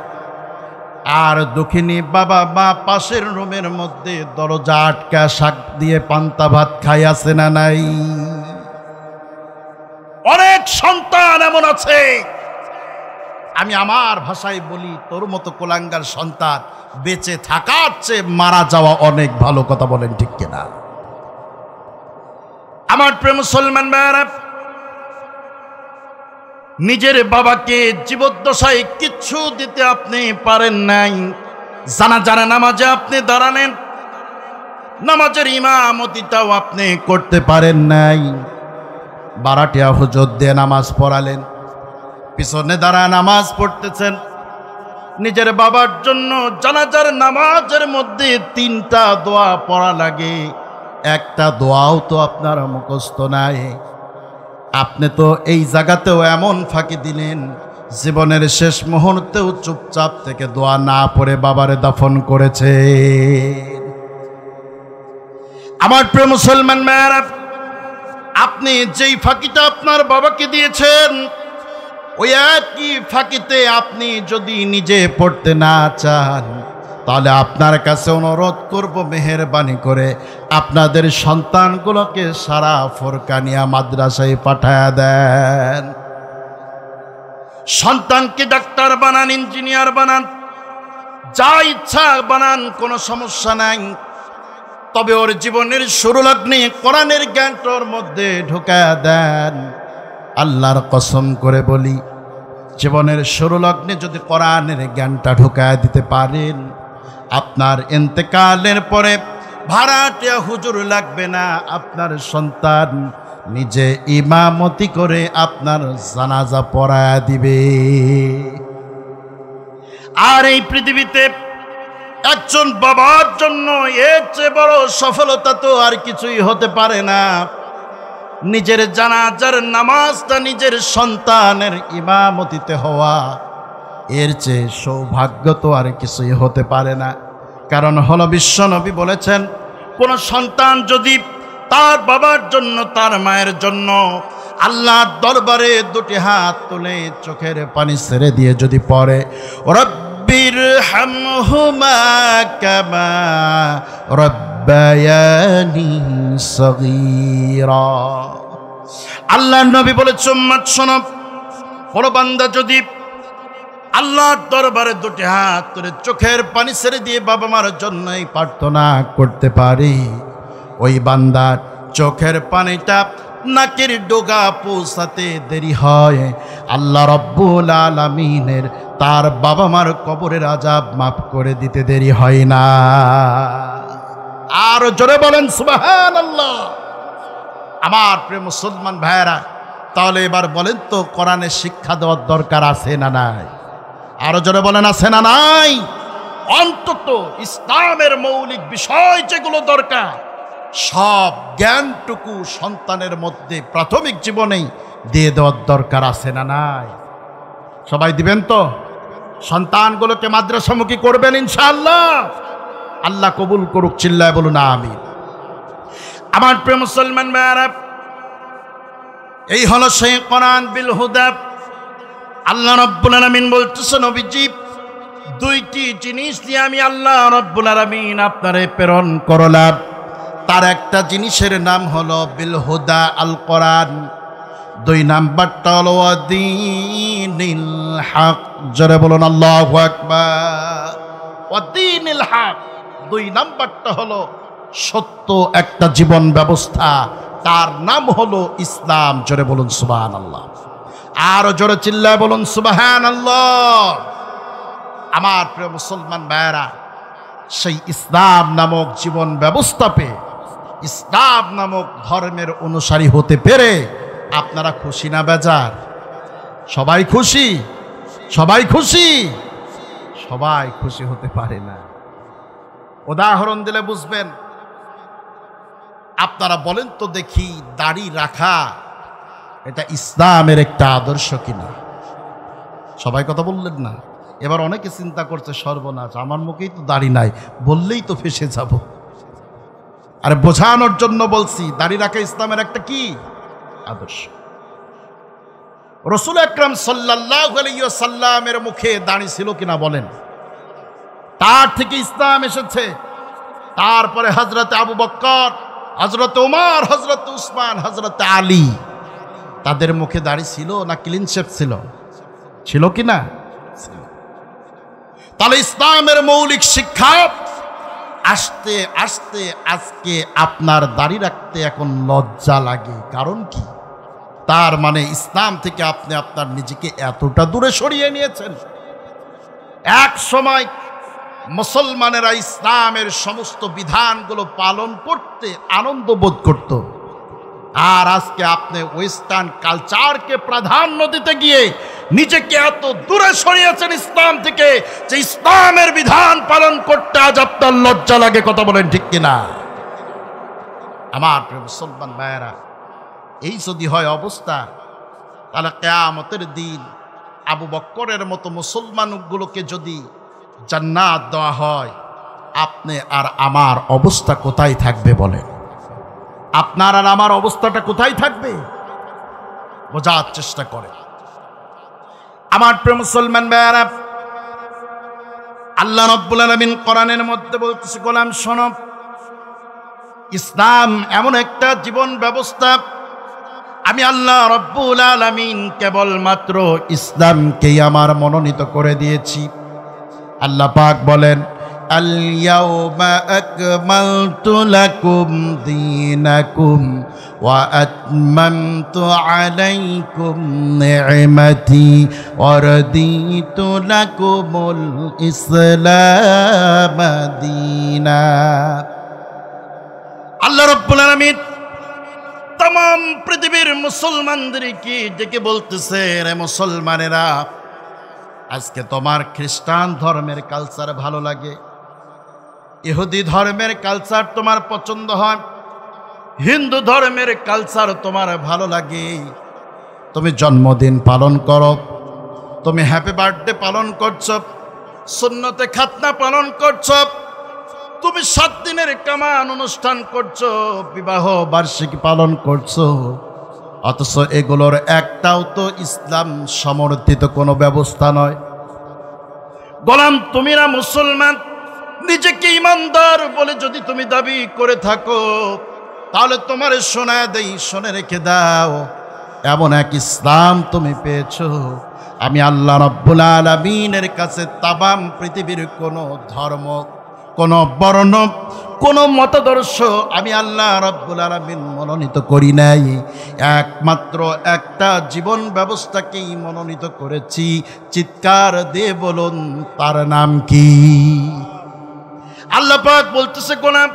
আর দক্ষিণী বাবা মা পাশের রুমের মধ্যে দরজা আটকা শাক দিয়ে পান্তা ভাত খাই, আছে না নাই? অনেক সন্তান এমন আছে, আমি আমার ভাষায় বলি, তোর মতো কোলাঙ্গার সন্তান বেঁচে থাকার চেয়ে মারা যাওয়া অনেক ভালো। কথা বলেন ঠিক কিনা? আমার প্রিয় মুসলমান ভাইরা, নিজের বাবাকে জীবদ্দশায় কিচ্ছু দিতে আপনি পারেন নাই। জানাজার নামাজে আপনি দাঁড়ালেন, নামাজের ইমামতিটাও আপনি করতে পারেন নাই। বারাটিয়া হুজুর দিয়ে নামাজ পড়ালেন, পিছনে দাঁড়ায় নামাজ পড়তেছেন। নিজের বাবার জন্য জানাজার নামাজের মধ্যে 3টা দোয়া পড়া লাগে, একটা দোয়াও তো আপনার মুখস্থ নাই। আপনি তো এই জায়গাতেও এমন ফাঁকি দিলেন, জীবনের শেষ মুহূর্তেও চুপচাপ থেকে দোয়া না পড়ে বাবারে দাফন করেছে। আমার প্রিয় মুসলমান ভাইরা, আপনি যেই ফাঁকিটা আপনার বাবাকে দিয়েছেন, ওই একই ফাঁকিতে আপনি যদি নিজে পড়তে না চান, তাহলে আপনার কাছে অনুরোধ করব, মেহেরবানি করে আপনাদের সন্তানগুলোকে সারা ফোরকানিয়া মাদ্রাসায় পাঠায়া দেন। সন্তানকে ডাক্তার বানান, ইঞ্জিনিয়ার বানান, যা ইচ্ছা বানান, কোনো সমস্যা নাই। তবে ওর জীবনের শুরু লগ্নে কোরআনের জ্ঞানটার মধ্যে ঢুকায়া দেন। আল্লাহর কসম করে বলি, জীবনের শুরু লগ্নে যদি কোরআনের জ্ঞানটা ঢুকায়া দিতে পারেন, আপনার ইন্তেকালের পরে ভাড়াটিয়া হুজুর লাগবে না, আপনার সন্তান নিজে ইমামতি করে আপনার জানাজা পড়ায়া দিবে। আর এই পৃথিবীতে একজন বাবার জন্য এর চেয়ে বড় সফলতা তো আর কিছুই হতে পারে না। নিজের জানাজার নামাজটা নিজের সন্তানের ইমামতিতে হওয়া, এর চেয়ে সৌভাগ্য তো আর কিছুই হতে পারে না। কারণ হলো বিশ্বনবী বলেছেন, কোন সন্তান যদি তার বাবার জন্য তার মায়ের জন্য আল্লাহর দরবারে দুটি হাত তুলে চোখের পানি ছেড়ে দিয়ে যদি পড়ে, রব্বিরহামহুমা কামা রব্বায়ানি সগীরা। আল্লাহর নবী বলেছেন, উম্মত শোনো, কোন বান্দা যদি আল্লাহর দরবারে দুটি হাত তুলে চোখের পানি ছেড়ে দিয়ে বাবা মার জন্যই প্রার্থনা করতে পারি, ওই বান্দার চোখের পানিটা নাকের ডোগা পৌঁছাতে দেরি হয়, আল্লাহ রব্বুল আলামিনের তার বাবা মার কবরের আযাব মাফ করে দিতে দেরি হয় না। আর জোরে বলেন সুবহানাল্লাহ। আমার প্রিয় মুসলমান ভাইয়েরা, তাহলে এবার বলেন তো, কোরআনে শিক্ষা দেওয়ার দরকার আছে না নাই? আরো জোরে বলেন, আছে না নাই? অন্তত ইসলামের মৌলিক বিষয় যেগুলো দরকার, সব জ্ঞানটুকু সন্তানের মধ্যে প্রাথমিক জীবনেই দিয়ে দেওয়ার দরকার আছে না নাই? সবাই দিবেন তো? সন্তানগুলোকে মাদ্রাসামুখী করবেন ইনশাআল্লাহ। আল্লাহ কবুল করুক, চিল্লায় বলুন আমিন। আমার প্রিয় মুসলমান ভাইয়েরা, এই হলো সেই কোরআন বিল হুদা। আল্লাহ রাব্বুল আলামিন বলতেছেন, নবীজি, দুইটি জিনিস দিয়ে আমি আল্লাহ রাব্বুল আলামিন আপনারে প্রেরণ করলাম, তার একটা জিনিসের নাম হলো বিল হুদা, আল কোরআন। দুই নাম্বারটা হলো ওয়াদীনিল হক। জোরে বলুন আল্লাহু আকবার। ওয়াদীনিল হক, দুই নাম্বারটা হলো সত্য একটা জীবন ব্যবস্থা, তার নাম হলো ইসলাম। জোরে বলুন সুবহানাল্লাহ। আরো জোরে চিল্লায় বলুন সুবহানাল্লাহ। আমার প্রিয় মুসলমান ভাইয়েরা, সেই ইসলাম নামক জীবন ব্যবস্থা পেয়ে, ইসলাম নামক ধর্মের অনুসারী হতে পেরে আপনারা খুশি না বেজার? সবাই খুশি? সবাই খুশি? সবাই খুশি হতে পারে না। উদাহরণ দিলে বুঝবেন। আপনারা বলেন তো দেখি, দাড়ি রাখা এটা ইসলামের একটা আদর্শ কিনা? সবাই কথা বললেন না। এবার অনেকে চিন্তা করছে, সর্বনাশ, আমার মুখেই তো দাড়ি নাই, বললেই তো ফেসে যাব। আরে বোঝানোর জন্য বলছি, দাড়ি রাখা ইসলামের একটা কি আদর্শ। রাসূল আকরাম সাল্লাল্লাহু আলাইহি ওয়াসাল্লামের মুখে দাড়ি ছিল কিনা বলেন? তার থেকে ইসলাম এসেছে। তারপরে হযরতে আবু বকর, হযরতে ওমর, হযরতে উসমান, হযরতে আলী, তাদের মুখে দাড়ি ছিল না ক্লিন শেভ ছিল? ছিল কিনা? তাহলে ইসলামের মৌলিক শিক্ষা আস্তে আস্তে আজকে আপনার দাড়ি রাখতে এখন লজ্জা লাগে। কারণ কি? তার মানে ইসলাম থেকে আপনি আপনার নিজেকে এতটা দূরে সরিয়ে নিয়েছেন। এক সময় মুসলমানেরা ইসলামের সমস্ত বিধানগুলো পালন করতে আনন্দ বোধ করত, আর আজকে আপনি ওয়েস্টার্ন কালচারকে প্রাধান্য দিতে গিয়ে নিজেকে এত দূরে সরিয়েছেন ইসলাম থেকে যে ইসলামের বিধান পালন করতে আজ আপনার লজ্জা লাগে। কথা বলেন ঠিক কিনা? আমার প্রিয় মুসলমান ভাইয়েরা, এই যদি হয় অবস্থা, তাহলে কিয়ামতের দিন আবু বকরের মতো মুসলমানগুলোকে যদি জান্নাত দেওয়া হয়, আপনি আর আমার অবস্থা কোথায় থাকবে বলেন? আপনার আর আমার অবস্থাটা কোথায় থাকবে? বোঝার চেষ্টা করে। আমার প্রিয় মুসলমান ভাইয়েরা, আল্লাহ রাব্বুল আলামিন কোরআনের মধ্যে বলতেছে, গোলাম শোনো, ইসলাম এমন একটা জীবন ব্যবস্থা, আমি আল্লাহ রাব্বুল আলামিন কেবলমাত্র ইসলামকেই আমার মনোনীত করে দিয়েছি। আল্লাহ পাক বলেন, আল ইয়াউমা আকমালতু লাকুম দীনাকুম ওয়া আতমামতু আলাইকুম নি'মাতি ওয়া রাদিতু লাকুমুল ইসলাম দীনা। আল্লাহ রাব্বুল আলামিন तमाम पृथिवीर मुसलमानদের কি ডেকে বলতেছে, রে মুসলমানেরা, আজকে তোমার খ্রিস্টান ধর্মের কালচার ভালো লাগে, ইহুদি ধর্মের কালচার তোমার পছন্দ হয়, হিন্দু ধর্মের কালচার তোমার ভালো লাগে, তুমি জন্মদিন পালন করো, তুমি হ্যাপি বার্থডে পালন করছো, সুন্নতে খাতনা পালন করছো, তুমি 7 দিনের কামান অনুষ্ঠান করছো, বিবাহ বার্ষিকী পালন করছো, অথচ এগুলোর একটাও তো ইসলাম সমর্থিত কোনো ব্যবস্থা নয়। গোলাম, তুমি না মুসলমান, নিজেকে ইমানদার বলে যদি তুমি দাবি করে থাকো, তাহলে তোমার শোনায় দেই, শুনে রেখে দাও, এমন এক ইসলাম তুমি পেয়েছো, আমি আল্লাহ রাব্বুল আলামিনের কাছে তামাম পৃথিবীর কোনো ধর্ম, কোনো বর্ণ, কোনো মতাদর্শ আমি আল্লাহ রাব্বুল আলামিন মনোনীত করি নাই, একমাত্র একটা জীবন ব্যবস্থাকেই মনোনীত করেছি। চিৎকার দিয়ে বলুন, তার নাম কি? আল্লাহ পাক বলতেছে, গোলাম,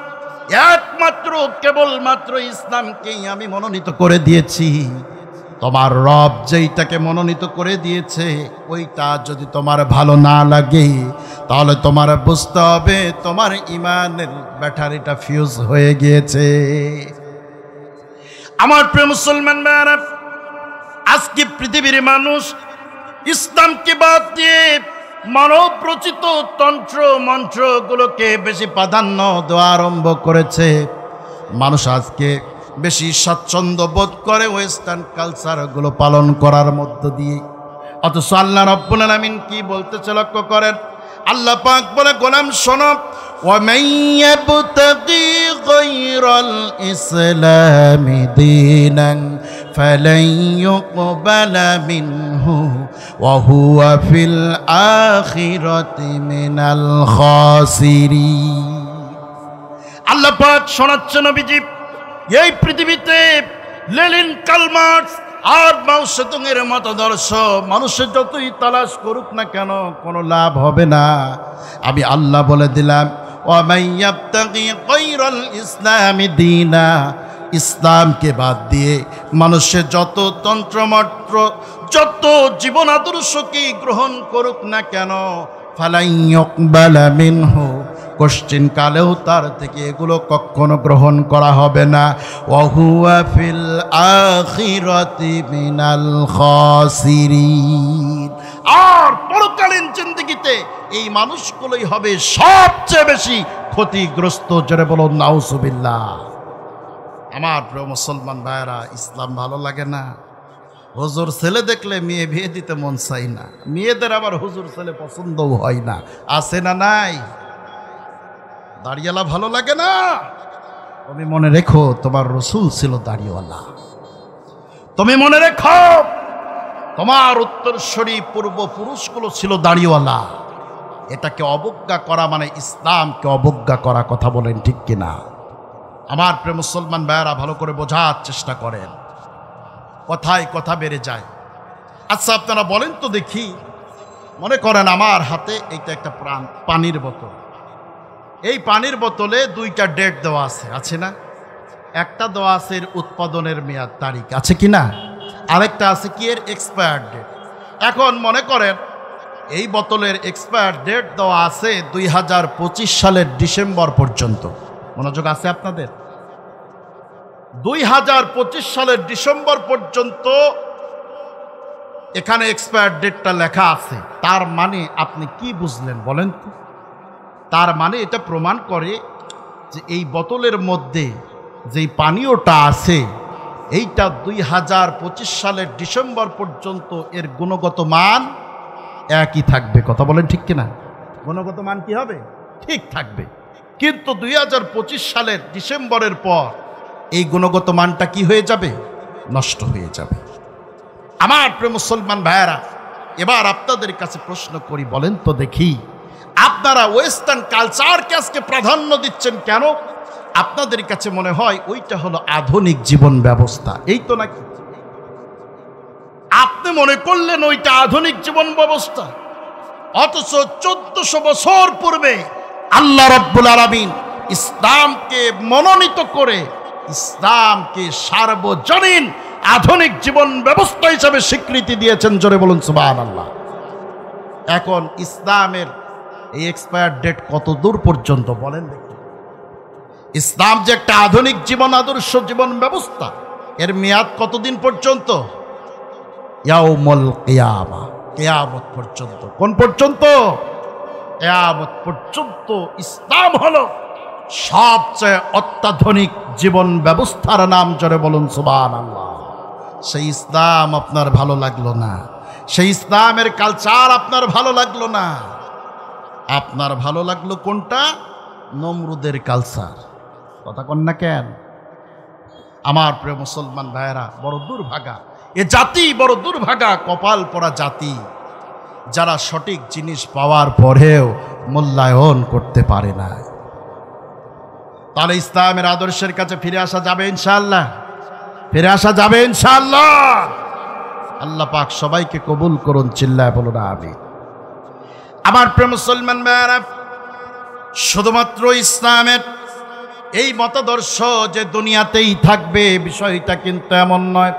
একমাত্র কেবলমাত্র ইসলামকেই আমি মনোনীত করে দিয়েছি। তোমার রব যেইটাকে মনোনীত করে দিয়েছে ওইটা যদি তোমার ভালো না লাগে, তাহলে তোমার বুঝতে হবে তোমার ইমানের ব্যাটারিটা ফিউজ হয়ে গিয়েছে। আমার প্রিয় মুসলমান ভাইরা, আজকে পৃথিবীর মানুষ ইসলামকে বাদ দিয়ে মানব রচিত তন্ত্র মন্ত্রগুলোকে বেশি প্রাধান্য দেওয়া আরম্ভ করেছে। মানুষ আজকে বেশি স্বাচ্ছন্দ্য বোধ করে ওয়েস্টার্ন কালচারগুলো পালন করার মধ্য দিয়ে। অথচ আল্লাহ রাব্বুল আলামিন কি বলতেছে লক্ষ্য করেন। আল্লাহ পাক বলে, গোলাম শোনো, وَمَن يَبْتَغِي غَيْرَ الْإِسْلَامِ دِينًا فَلَن يُقْبَلَ مِنْهُ وَهُوَ فِي الْآخِرَةِ مِنَ الْخَاسِرِينَ। আল্লাহ পাক শোনাচ্ছেন, নবীজি, এই পৃথিবীতে লেনিন, কার্ল মার্কস আর মাও সেতুংয়ের মতাদর্শ মানুষের যতই তালাশ করুক না কেন কোনো লাভ হবে না। আমি আল্লাহ বলে দিলাম, ওয়ামান ইয়াবতাগি গায়রাল ইসলামি দীনা, ইসলামকে বাদ দিয়ে মানুষের যত তন্ত্রমন্ত্র, যত জীবন আদর্শকে গ্রহণ করুক না কেন, ফালাই ইউকবালা মিনহু, কোশ্চিন কালেও তার থেকে এগুলো কখনো গ্রহণ করা হবে না। ওয়াহুয়া ফিল আখিরাতি মিনাল খাসিরিন, আর পরকালীন জিন্দেগিতে এই মানুষগুলোই হবে সবচেয়ে বেশি ক্ষতিগ্রস্ত। জোরে বলুন নাউজুবিল্লাহ। আমার প্রিয় মুসলমান ভাইরা, ইসলাম ভালো লাগে না? হুজুর ছেলে দেখলে মেয়ে বিয়ে দিতে মন চাই না, মেয়েদের আবার হুজুর ছেলে পছন্দও হয় না, আছে না নাই? দাড়িওয়ালা ভালো লাগে না? তুমি মনে রেখো, তোমার রসুল ছিল দাড়িওয়ালা। তুমি মনে রেখো, তোমার উত্তরসূরি পূর্বপুরুষগুলো ছিল দাড়িওয়ালা। এটাকে অবজ্ঞা করা মানে ইসলামকে অবজ্ঞা করা। কথা বলেন ঠিক কিনা? আমার প্রিয় মুসলমান ভাইয়েরা, ভালো করে বোঝার চেষ্টা করেন, কথায় কথা বেড়ে যায়। আচ্ছা আপনারা বলেন তো দেখি, মনে করেন আমার হাতে এইটা একটা পানির বোতল, এই পানির বোতলে 2টা ডেট দেওয়া আছে, আছে না? একটা দেওয়া আছে এর উৎপাদনের মেয়াদ তারিখ, আছে কি না? আরেকটা আছে কি এর এক্সপায়ার ডেট। এখন মনে করেন এই বোতলের এক্সপায়ার ডেট দেওয়া আছে 2025 সালের ডিসেম্বর পর্যন্ত। মনোযোগ আছে আপনাদের? 2025 সালের ডিসেম্বর পর্যন্ত এখানে এক্সপায়ার ডেটটা লেখা আছে। তার মানে আপনি কি বুঝলেন বলেন তো? তার মানে এটা প্রমাণ করে যে এই বোতলের মধ্যে যেই পানীয়টা আছে এইটা 2025 সালের ডিসেম্বর পর্যন্ত এর গুণগত মান একই থাকবে। কথা বলেন ঠিক কিনা? গুণগত মান কি হবে? ঠিক থাকবে। কিন্তু 2025 সালের ডিসেম্বরের পর এই গুণগত মানটা কি হয়ে যাবে? নষ্ট হয়ে যাবে। আমার প্রিয় মুসলমান ভাইয়েরা, এবার আপনাদের কাছে প্রশ্ন করি, বলেন তো দেখি, আপনারা ওয়েস্টার্ন কালচারকে আজকে প্রাধান্য দিচ্ছেন কেন? আপনাদের কাছে মনে হয় ওইটা হলো আধুনিক জীবন ব্যবস্থা, এই তো নাকি? আপনি মনে করলেন ওইটা আধুনিক জীবন ব্যবস্থা, অথচ 1400 বছর পূর্বে আল্লাহ রাব্বুল আলামিন ইসলামকে মনোনীত করে ইসলামকে সার্বজনীন আধুনিক জীবন ব্যবস্থা হিসেবে স্বীকৃতি দিয়েছেন। জোরে বলুন সুবহানাল্লাহ। এখন ইসলামের এই এক্সপায়ার ডেট কত দূর পর্যন্ত বলেন দেখি? ইসলাম যে একটা আধুনিক জীবন আদর্শ জীবন ব্যবস্থা, এর মেয়াদ কতদিন পর্যন্ত? ইয়াউমুল কিয়ামা, কিয়ামত পর্যন্ত। কোন পর্যন্ত? কিয়ামত পর্যন্ত। ইসলাম হলো সবচেয়ে অত্যাধুনিক জীবন ব্যবস্থার নাম। জোরে বলুন সুবহানাল্লাহ। সেই ইসলাম আপনার ভালো লাগলো না, সেই ইসলামের কালচার আপনার ভালো লাগলো না, আপনার ভালো লাগলো কোনটা? নমরুদের কালচার। কথা কন না কেন? আমার প্রিয় মুসলমান ভাইয়েরা, বড় দুর্ভাগা এ জাতি, বড় দুর্ভাগা কপাল পড়া জাতি, যারা সঠিক জিনিস পাওয়ার পরেও মূল্যায়ন করতে পারে না। তাহলে ইসলামের আদর্শের কাছে ফিরে আসা যাবে ইনশাআল্লাহ, ফিরে আসা যাবে ইনশাআল্লাহ। আল্লাহ পাক সবাইকে কবুল করুন, চিল্লায় বলুন আমিন। আমার প্রিয় মুসলমান ভাইয়েরা, শুধুমাত্র ইসলামের এই মতাদর্শ যে দুনিয়াতেই থাকবে বিষয়টা কিন্তু এমন নয়,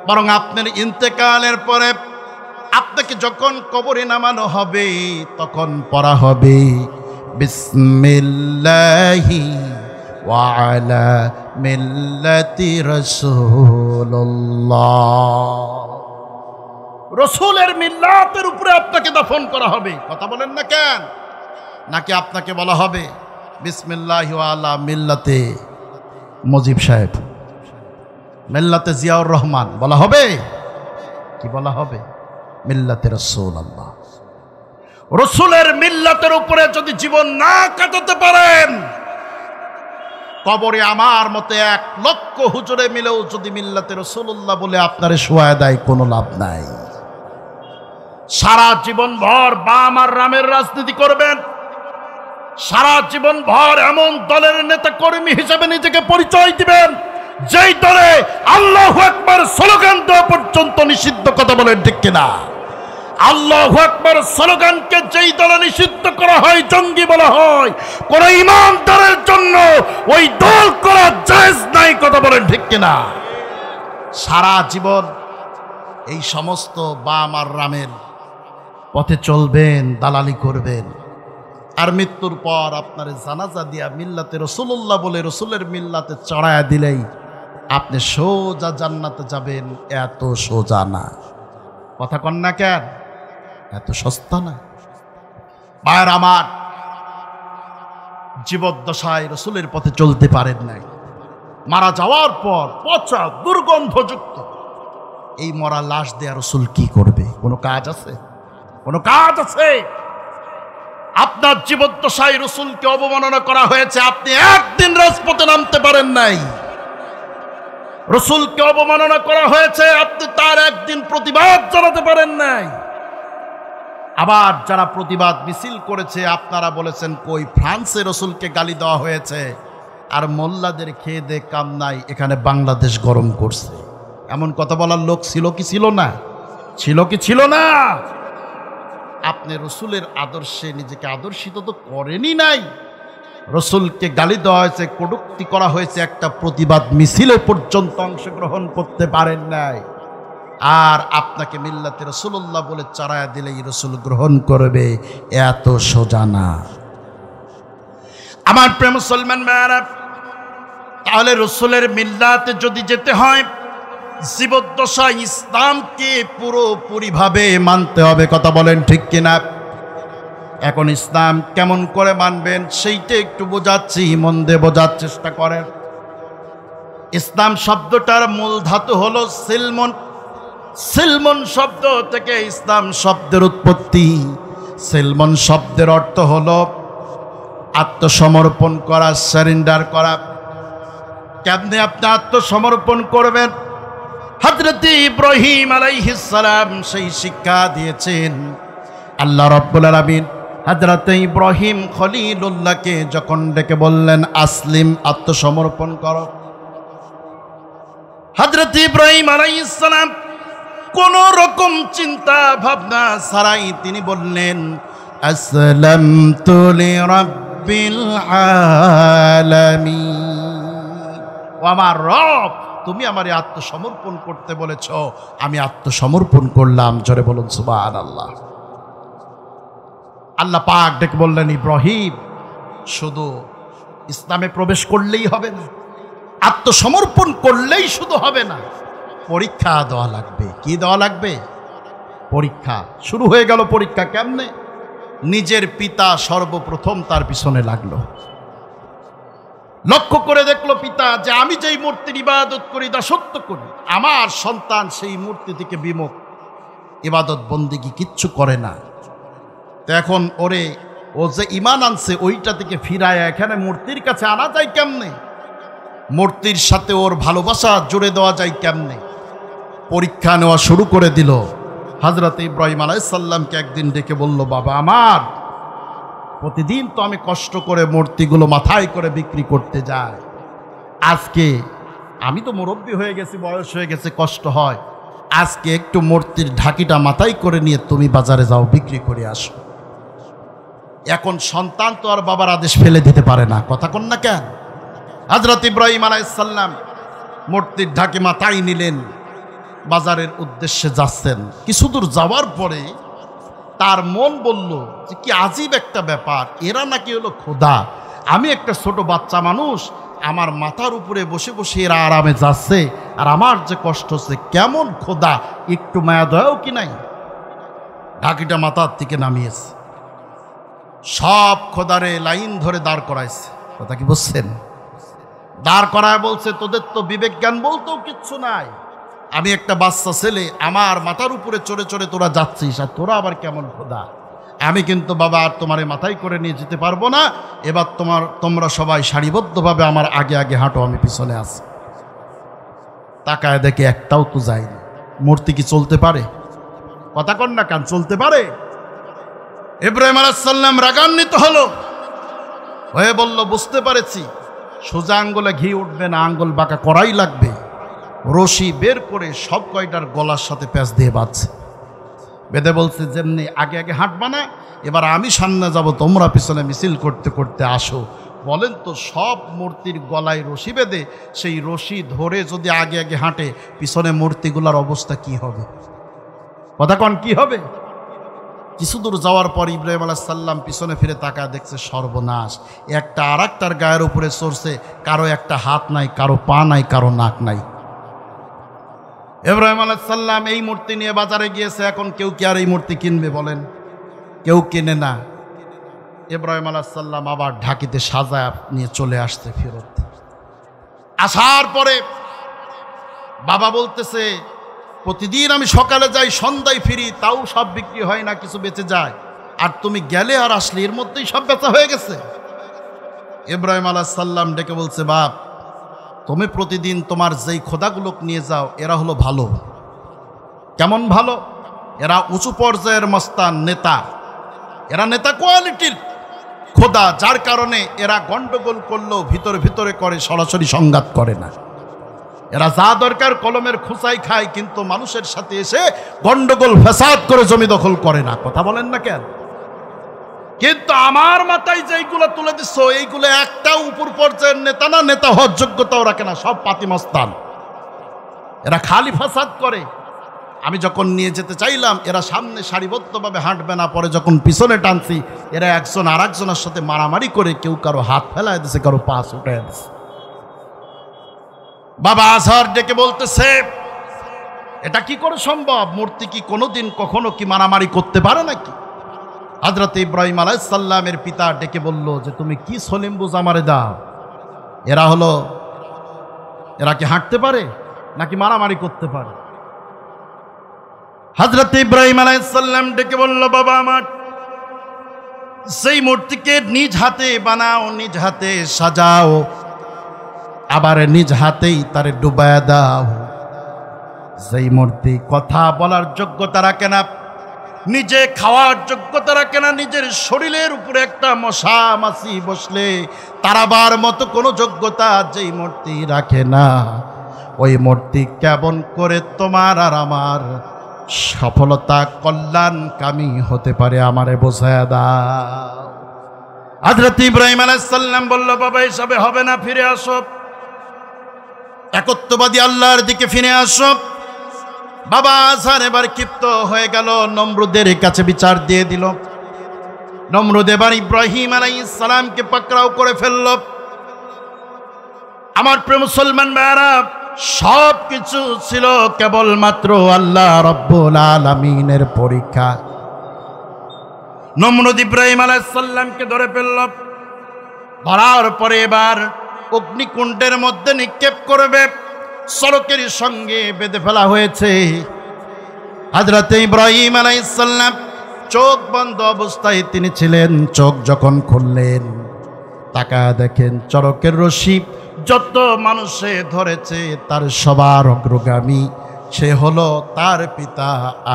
বরং আপনার ইন্তেকালের পরে আপনাকে যখন কবরে নামানো হবে তখন পড়া হবে বিসমিল্লাহি ওয়া আলা মিল্লাতি রাসূলুল্লাহ। রাসূলের মিল্লাতের উপরে আপনাকে দাফন করা হবে। কথা বলেন না কেন? নাকি আপনাকে বলা হবে বিসমিল্লাহি ওয়া আলা মিল্লাতে মুজিব সাহেব, মিল্লাতে জিয়াউর রহমান বলা হবে? কি বলা হবে? মিল্লাতে রাসূলুল্লাহ। রাসূলের মিল্লাতের উপরে যদি জীবন না কাটাতে পারেন, কবরে আমার মতে 1 লক্ষ হুজুরে মিলেও যদি মিল্লাতে রাসূলুল্লাহ বলে আপনারে শোয়া দেয়, কোনো লাভ নাই। সারা জীবন ভর বাম আর রামের রাজনীতি করবেন, সারা জীবন ভর এমন দলের নেতা কর্মী হিসেবে নিজেকে পরিচয় দিবেন যেই দলে আল্লাহু আকবার স্লোগান দেওয়া পর্যন্ত নিষিদ্ধ। কথা বলেন ঠিক কিনা? আল্লাহু আকবার স্লোগানকে যেই দলে নিষিদ্ধ করা হয়, জঙ্গি বলা হয়, কোন ইমানদারের জন্য ওই দল করা জায়েজ নাই। কথা বলেন ঠিক কিনা? সারা জীবন এই সমস্ত বাম আর রামের পথে চলবেন, দালালি করবেন, আর মৃত্যুর পর আপনার জানাজা দিয়া মিল্লাতে রাসূলুল্লাহ বলে রাসূলের মিল্লাতে চড়ায়া দিলেই আপনি সোজা জান্নাতে যাবেন। এত সোজা না। কথা কন না কেন? এত সস্তা না। ভাইয়ের আমার, জীবদ্দশায় রাসূলের পথে চলতে পারেন নাই, মারা যাওয়ার পর পচা দুর্গন্ধযুক্ত এই মরা লাশ দেয়া রাসূল কি করবে? কোনো কাজ আছে? কোনো কাজ আছে? আপনার জীবদ্দশায় রাসূলকে অবমাননা করা হয়েছে, আপনি একদিন রাজপথে নামতে পারেন নাই। রাসূলকে অবমাননা করা হয়েছে, আপনি তার একদিন প্রতিবাদ জানাতে পারেন নাই। আবার যারা প্রতিবাদ মিছিল করেছে, আপনারা বলেছেন কই ফ্রান্সে রাসূলকে গালি দেওয়া হয়েছে, আর মোল্লাদের খেয়ে দে কাম নাই, এখানে বাংলাদেশ গরম করছে। এমন কথা বলার লোক ছিল কি ছিল না? ছিল কি ছিল না? আপনি রাসূলের আদর্শে নিজেকে আদর্শিত তো করেনই নাই। রাসূলকে গালি দেওয়া হয়েছে, কটূক্তি করা হয়েছে, একটা প্রতিবাদ মিছিলে পর্যন্ত অংশগ্রহণ করতে পারেন নাই। আর আপনাকে মিল্লাতে রাসূলুল্লাহ বলে চারায়া দিলেই রাসূল গ্রহণ করবে, এত সোজা না। আমার প্রিয় মুসলমান ভাইরা, তাহলে রাসূলের মিল্লাতে যদি যেতে হয়, জীবদ্দশায় ইসলামকে পুরোপুরিভাবে মানতে হবে। কথা বলেন ঠিক কিনা? এখন ইসলাম কেমন করে মানবেন সেইটা একটু বোঝাচ্ছি, মন দিয়ে বোঝার চেষ্টা করেন। ইসলাম শব্দটার মূল ধাতু হলো সিলমন। সিলমন শব্দ থেকে ইসলাম শব্দের উৎপত্তি। সিলমন শব্দের অর্থ হলো আত্মসমর্পণ করা, সারেন্ডার করা। কেমনে আপনি আত্মসমর্পণ করবেন? হযরত ইব্রাহিম আলাইহিস সালাম সেই শিক্ষা দিয়েছেন। আল্লাহ রাব্বুল আলামিন হযরত ইব্রাহিম খলিলুল্লাহকে যখন ডেকে বললেন আসলিম, আত্মসমর্পণ করো, হযরত ইব্রাহিম আলাইহিস সালাম কোন রকম চিন্তা ভাবনা ছাড়াই তিনি বললেন আসলামতু লিরাব্বিল আলামিন। ও আমার রব, তুমি আমারে আত্মসমর্পণ করতে বলেছ, আমি আত্মসমর্পণ করলাম। জোরে বলুন সুবহানাল্লাহ। আল্লাহ পাক ডেকে বললেন, ইব্রাহিম শুধু ইসলামে প্রবেশ করলেই হবে না, আত্মসমর্পণ করলেই শুধু হবে না, পরীক্ষা দেওয়া লাগবে। কি দেওয়া লাগবে? পরীক্ষা। শুরু হয়ে গেল পরীক্ষা। কেমনে? নিজের পিতা সর্বপ্রথম তার পিছনে লাগলো। লক্ষ্য করে দেখলো পিতা যে আমি যেই মূর্তির ইবাদত করি, দাসত্ব করি, আমার সন্তান সেই মূর্তি থেকে বিমুখ, ইবাদত বন্দিগি কিচ্ছু করে না। তো এখন ওরে ও যে ঈমান আনছে ওইটা থেকে ফিরায় এখানে মূর্তির কাছে আনা যায় কেমনে? মূর্তির সাথে ওর ভালোবাসা জুড়ে দেওয়া যায় কেমনে? পরীক্ষা নেওয়া শুরু করে দিল। হযরত ইব্রাহিম আলাইহিস সালামকে একদিন ডেকে বলল, বাবা আমার, প্রতিদিন তো আমি কষ্ট করে মূর্তিগুলো মাথায় করে বিক্রি করতে যাই, আজকে আমি তো মুরব্বী হয়ে গেছি, বয়স হয়ে গেছে, কষ্ট হয়, আজকে একটু মূর্তির ঢাকিটা মাথায় করে নিয়ে তুমি বাজারে যাও, বিক্রি করে আসো। এখন সন্তান তো আর বাবার আদেশ ফেলে দিতে পারে না, কথা কন না কেন? হযরত ইব্রাহিম আলাইহিস সালাম মূর্তির ঢাকি মাথায় নিলেন, বাজারের উদ্দেশ্যে যাচ্ছেন। কিছুদূর যাওয়ার পরে তার মন বলল যে কি আজীব একটা ব্যাপার, এরা নাকি হলো খোদা, আমি একটা ছোট বাচ্চা মানুষ, আমার মাথার উপরে বসে বসে এরা আরামে যাচ্ছে, আর আমার যে কষ্ট হচ্ছে, কেমন খোদা, একটু মায়া দয়াও কি নাই? ঢাকিটা মাথার থেকে নামিয়েছে, সব খোদারে লাইন ধরে দাঁড় করাইছে। কথা কি বুঝছেন? দাঁড় করায় বলছে, তোদের তো বিবেক জ্ঞান বলতেও কিচ্ছু নাই, আমি একটা বাচ্চা ছেলে, আমার মাথার উপরে চড়ে চড়ে তোরা যাচ্ছিস, আর তোরা আবার কেমন খোদা? আমি কিন্তু বাবা আর তোমারে মাথায় করে নিয়ে যেতে পারবো না, এবার তোমরা সবাই সারিবদ্ধভাবে আমার আগে আগে হাঁটো, আমি পিছনে আছি। তাকায় দেখে একটাও তো যায়নি। মূর্তি কি চলতে পারে? কথা কন না কেন? চলতে পারে? ইব্রাহিম আলাইহিস সালাম রাগান্বিত হলো, হয়ে বলল, বুঝতে পারেছি, সোজা আঙ্গুলে ঘি উঠবে না, আঙ্গুল বাঁকা করাই লাগবে। রশি বের করে সব কয়টার গলার সাথে প্যাঁচ দিয়ে বাঁধছে, বেঁধে বলছে, যেমনি আগে আগে হাঁটবা না, এবার আমি সামনে যাব, তোমরা পিছনে মিছিল করতে করতে আসো। বলেন তো, সব মূর্তির গলায় রশি বেঁধে সেই রশি ধরে যদি আগে আগে হাঁটে, পিছনে মূর্তিগুলার অবস্থা কি হবে? কথা কন, কি হবে? কিছু দূর যাওয়ার পর ইব্রাহিম আলাইহিস সালাম পিছনে ফিরে তাকায়, দেখছে সর্বনাশ, একটা আর একটার গায়ের উপরে চড়ছে, কারো একটা হাত নাই, কারো পা নাই, কারো নাক নাই। ইব্রাহিম আলাইহিস সালাম এই মূর্তি নিয়ে বাজারে গিয়েছে, এখন কেউ কি আর এই মূর্তি কিনবে? বলেন, কেউ কিনে না। ইব্রাহিম আলাইহিস সালাম আবার ঢাকিতে সাজায় নিয়ে চলে আসছে ফেরত। আসার পরে বাবা বলতেছে, প্রতিদিন আমি সকালে যাই, সন্ধ্যায় ফিরি, তাও সব বিক্রি হয় না, কিছু বেঁচে যায়, আর তুমি গেলে আর আসলে এর মধ্যেই সব বেচা হয়ে গেছে। ইব্রাহিম আলাইহিস সালাম ডেকে বলছে, বাপ, তুমি প্রতিদিন তোমার যেই খোদাগুলোক নিয়ে যাও, এরা হলো ভালো। কেমন ভালো? এরা উঁচু পর্যায়ের মস্তান, নেতা, এরা নেতা কোয়ালিটির খোদা, যার কারণে এরা গন্ডগোল করলেও ভিতরে ভিতরে করে, সরাসরি সংঘাত করে না। এরা যা দরকার কলমের খুঁচাই খায়, কিন্তু মানুষের সাথে এসে গন্ডগোল ফ্যাসাদ করে জমি দখল করে না। কথা বলেন না কেন? কিন্তু আমার মাথায় যেইগুলো তুলে দিচ্ছ, এইগুলো একটা উপর পর্যায়ের নেতা না, নেতা হওয়ার যোগ্যতাও রাখে না, সব পাতিমস্তান, এরা খালি ফাসাদ করে। আমি যখন নিয়ে যেতে চাইলাম, এরা সামনে সারিবদ্ধভাবে হাঁটবে না, পরে যখন পিছনে টানছি, এরা একজন আর একজনের সাথে মারামারি করে, কেউ কারো হাত ফেলায় দিছে, কারো পা উঠায় দিছে। বাবা আজহার ডেকে বলতেছে, এটা কি করে সম্ভব? মূর্তি কি কোনোদিন কখনো কি মারামারি করতে পারে নাকি? হযরত ইব্রাহিম আলাইহিস সালামের পিতা ডেকে বলল যে, তুমি কি সলিম বুঝ আমারে দাও, এরা কি হাঁটতে পারে নাকি মারামারি করতে পারে? হযরত ইব্রাহিম আলাইহিস সালাম ডেকে বলল, বাবা আমার, সেই মূর্তিকে নিজ হাতে বানাও, নিজ হাতে সাজাও, আবার নিজ হাতেই তারে ডুবায়া দাও। যেই মূর্তি কথা বলার যোগ্যতা রাখে না, নিজে খাওয়ার যোগ্যতা রাখে না, নিজের শরীরের উপরে একটা মশা মাছি বসলে তারাবার মতো কোনো যোগ্যতা যেই মূর্তি রাখে না, ওই মূর্তি কেমন করে তোমার আর আমার সফলতা কল্যাণকামী হতে পারে, আমারে বোঝায়া দাও। হযরত ইব্রাহিম আলাইহিস সালাম বলল, বাবা এসবে হবে না, ফিরে আসো। একত্ববাদী আল্লাহর দিকে ফিরে আসো। বাবা আজহার এবার ক্ষিপ্ত হয়ে গেল, নমরুদের কাছে বিচার দিয়ে দিল। নমরুদ এবার ইব্রাহিম আলাইহিস সালামকে পাকড়াও করে ফেলল। আমার প্রিয় মুসলমান ভাইরা, সব কিছু ছিল কেবলমাত্র আল্লাহ রাব্বুল আলামিনের পরীক্ষা। নমরুদ ইব্রাহিম আলাইহিস সালামকে ধরে ফেলল। ধরার পরে এবার অগ্নিকুণ্ডের মধ্যে নিক্ষেপ করবে, সড়কের সঙ্গে বেঁধে ফেলা হয়েছে। হযরত ইব্রাহিম আলাইহিস সালাম চোখ বন্ধ অবস্থায় তিনি ছিলেন। চোখ যখন খুললেন, তাকায় দেখেন চরকের রশি যত মানুষে ধরেছে তার সবার অগ্রগামী সে হলো তার পিতা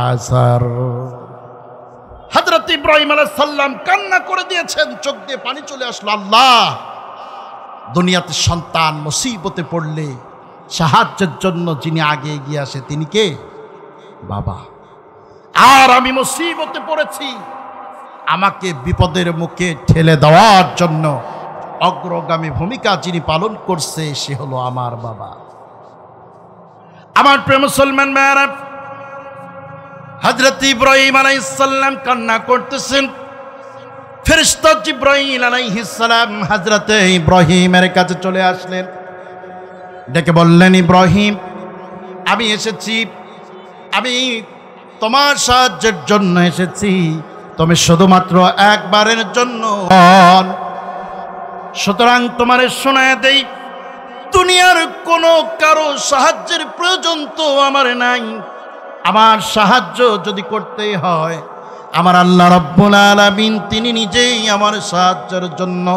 আজহার। হযরত ইব্রাহিম আলাইহিস সালাম কান্না করে দিয়েছেন, চোখ দিয়ে পানি চলে আসলো। আল্লাহ, দুনিয়াতে সন্তান মুসিবতে পড়লে সাহায্যের জন্য যিনি আগে এগিয়ে আসে তিনি কে? বাবা। আর আমি মুসিবতে পড়েছি, আমাকে বিপদের মুখে ঠেলে দেওয়ার জন্য অগ্রগামী ভূমিকা যিনি পালন করছে সে হলো আমার বাবা। আমার প্রিয় মুসলমান ভাইরা, হযরত ইব্রাহিম আলাইহিস সালাম কান্না করতেছেন। ফেরেশতা জিবরাইল আলাইহিস সালাম হযরত ইব্রাহিমের কাছে চলে আসলেন, ডেকে বললেন, ইব্রাহিম, আমি এসেছি, আমি তোমার সাহায্যের জন্য এসেছি। তুমি শুধুমাত্র একবারের জন্য, সুতরাং তোমারে শোনায় দেই, দুনিয়ার কোনো কারো সাহায্যের প্রয়োজন তো আমার নাই। আমার সাহায্য যদি করতেই হয়, আমার আল্লাহ রাব্বুল আলামিন তিনি নিজেই আমার সাহায্যের জন্য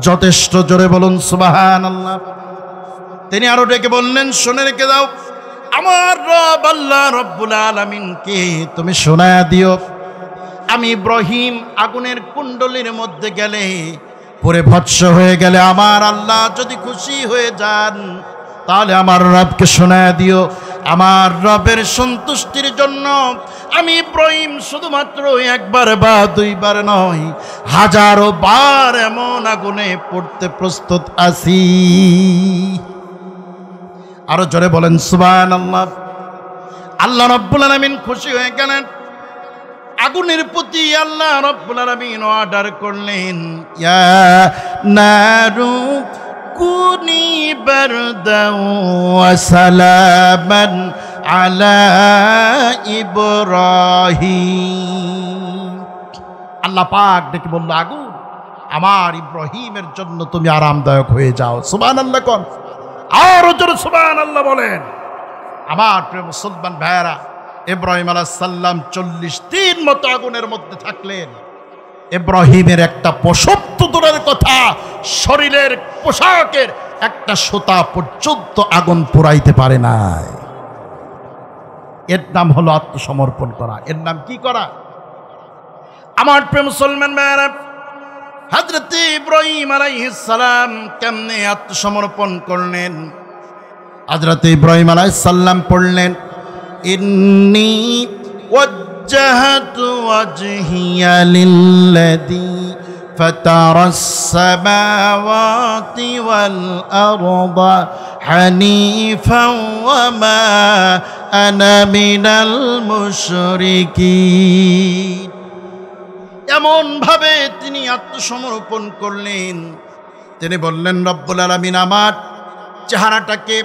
যথেষ্ট। জোরে বলুন সুবহানাল্লাহ। তিনি আরো ডেকে বললেন, শুনে রেখে দাও, আমার রব আল্লাহ রাব্বুল আলামিনকে তুমি শোনায়া দিও, আমি ইব্রাহিম আগুনের কুণ্ডলীর মধ্যে গেলে, পরে ভস্ম হয়ে গেলে আমার আল্লাহ যদি খুশি হয়ে যান, তাহলে আমার রবকে শোনায়া দিও, আমার রবের সন্তুষ্টির জন্য আমি ইব্রাহিম শুধুমাত্র একবার বা দুইবার নয়, হাজারো বার এমন আগুনে পড়তে প্রস্তুত আছি। আরো জোরে বলেন সুবহানাল্লাহ। আল্লাহ রাব্বুল আলামিন খুশি হয়ে গেলেন। আগুনের প্রতি আল্লাহ রাব্বুল আলামিন অর্ডার করলেন, ইয়া নারু কুনি বারদান ওয়া সালামান আলা ইব্রাহিম। আল্লাহ পাক ডেকে বলল, আগুন, আমার ইব্রাহিমের জন্য তুমি আরামদায়ক হয়ে যাও। সুবহানাল্লাহ কোন, আর জোরে সুবহানাল্লাহ বলেন। আমার প্রিয় মুসলমান ভাইরা, ইব্রাহিম আলাইহিস সালাম 40 দিন মতো আগুনের মধ্যে থাকলেন। ইব্রাহিমের একটা পশম তো দূরের কথা, শরীরের পোশাকের একটা সুতা পর্যন্ত আগুন পোড়াইতে পারে নাই। এর নাম হলো আত্মসমর্পণ করা। এর নাম কি করা? আমার প্রিয় মুসলমান ভাইরা, হযরত ইব্রাহিম আলাইহিস সালাম কেমনে আত্মসমর্পণ করলেন? হযরত ইব্রাহিম আলাইহিস সালাম পড়লেন, ইন্নী ওয়াজ্জাহতু ওয়াজহিয়া লিল্লাযী ফাতারাস সামাওয়াতি ওয়াল আরদা হানিফান ওয়া মা আনা মিনাল মুশরিকিন। এমন ভাবে তিনি আত্মসমর্পণ করলেন, তিনি বললেন, রব্বুল আলামিন আমার চেহারাটাকে,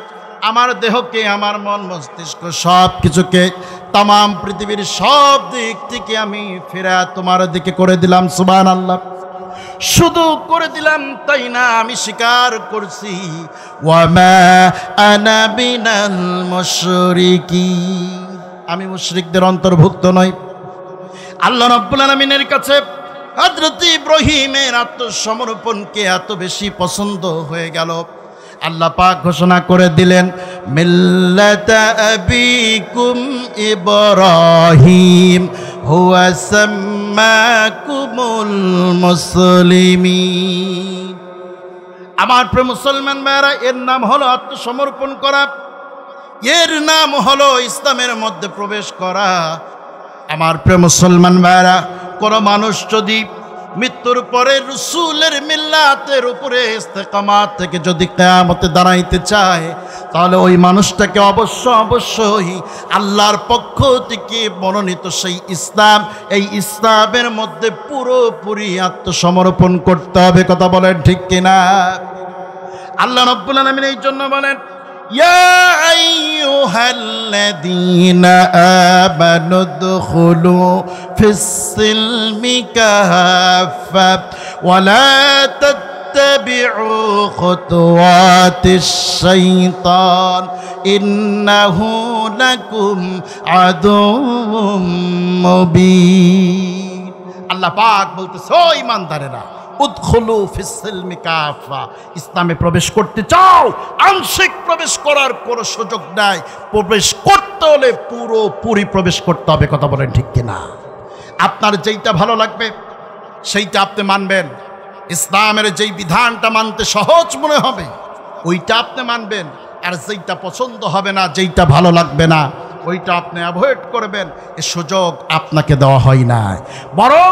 আমার দেহকে, আমার মন মস্তিষ্ক সব কিছুকে, তাম পৃথিবীর সব দিক থেকে আমি ফেরা তোমার দিকে করে দিলাম। সুবহানাল্লাহ। শুধু করে দিলাম তাই না, আমি স্বীকার করছি, ওয়া মা আনা মিনাল মুশরিকিন, আমি মুশরিকদের অন্তর্ভুক্ত নই। আল্লাহ রাব্বুল আলামিনের কাছে হযরত ইব্রাহিমের আত্মসমর্পণকে এত বেশি পছন্দ হয়ে গেল, আল্লাহ পাক ঘোষণা করে দিলেন, মিল্লাতা আবিকুম ইব্রাহিম হুয়া সাম্মাকুমুল মুসলিমিন। আমার প্রিয় মুসলমান ভাইরা, এর নাম হলো আত্মসমর্পণ করা, এর নাম হলো ইসলামের মধ্যে প্রবেশ করা। আমার প্রিয় মুসলমান ভাইরা, কোনো মানুষ যদি মৃত্যুর পরে রাসূলের মিল্লাতের উপরে ইস্তেকামাত থেকে যদি কিয়ামতে দাঁড়াইতে চায়, তাহলে ওই মানুষটাকে অবশ্যই আল্লাহর পক্ষ থেকে মনোনীত সেই ইসলাম, এই ইসলামের মধ্যে পুরোপুরি আত্মসমর্পণ করতে হবে। কথা বলেন ঠিক কিনা? আল্লাহ রাব্বুল আলামিন এই জন্য বলেন, ইয়া আইয়ুহাল্লাযীনা আমানু দুখুলু ফিস-সিলমি কাফা ওয়া লা তাত্তাবিউ খুতুওয়াতিশ শাইতান ইন্নাহু লাকুম আদুউম মুবিন। আল্লাহ পাক বলতেছে, ও ঈমানদারেরা, উদখুলু ফিস-সিলমি কাফা, ইসলামে প্রবেশ করতে চাও, আংশিক প্রবেশ করার কোনো সুযোগ নাই। প্রবেশ করতে হলে পুরোপুরি প্রবেশ করতে হবে। কথা বলেন ঠিক কিনা? আপনার যেইটা ভালো লাগবে সেইটা আপনি মানবেন। ইসলামের যেই বিধানটা মানতে সহজ মনে হবে ওইটা আপনি মানবেন, আর যেইটা পছন্দ হবে না, যেইটা ভালো লাগবে না, ওইটা আপনি অ্যাভয়েড করবেন। এই সুযোগ আপনাকে দেওয়া হয় না। বরং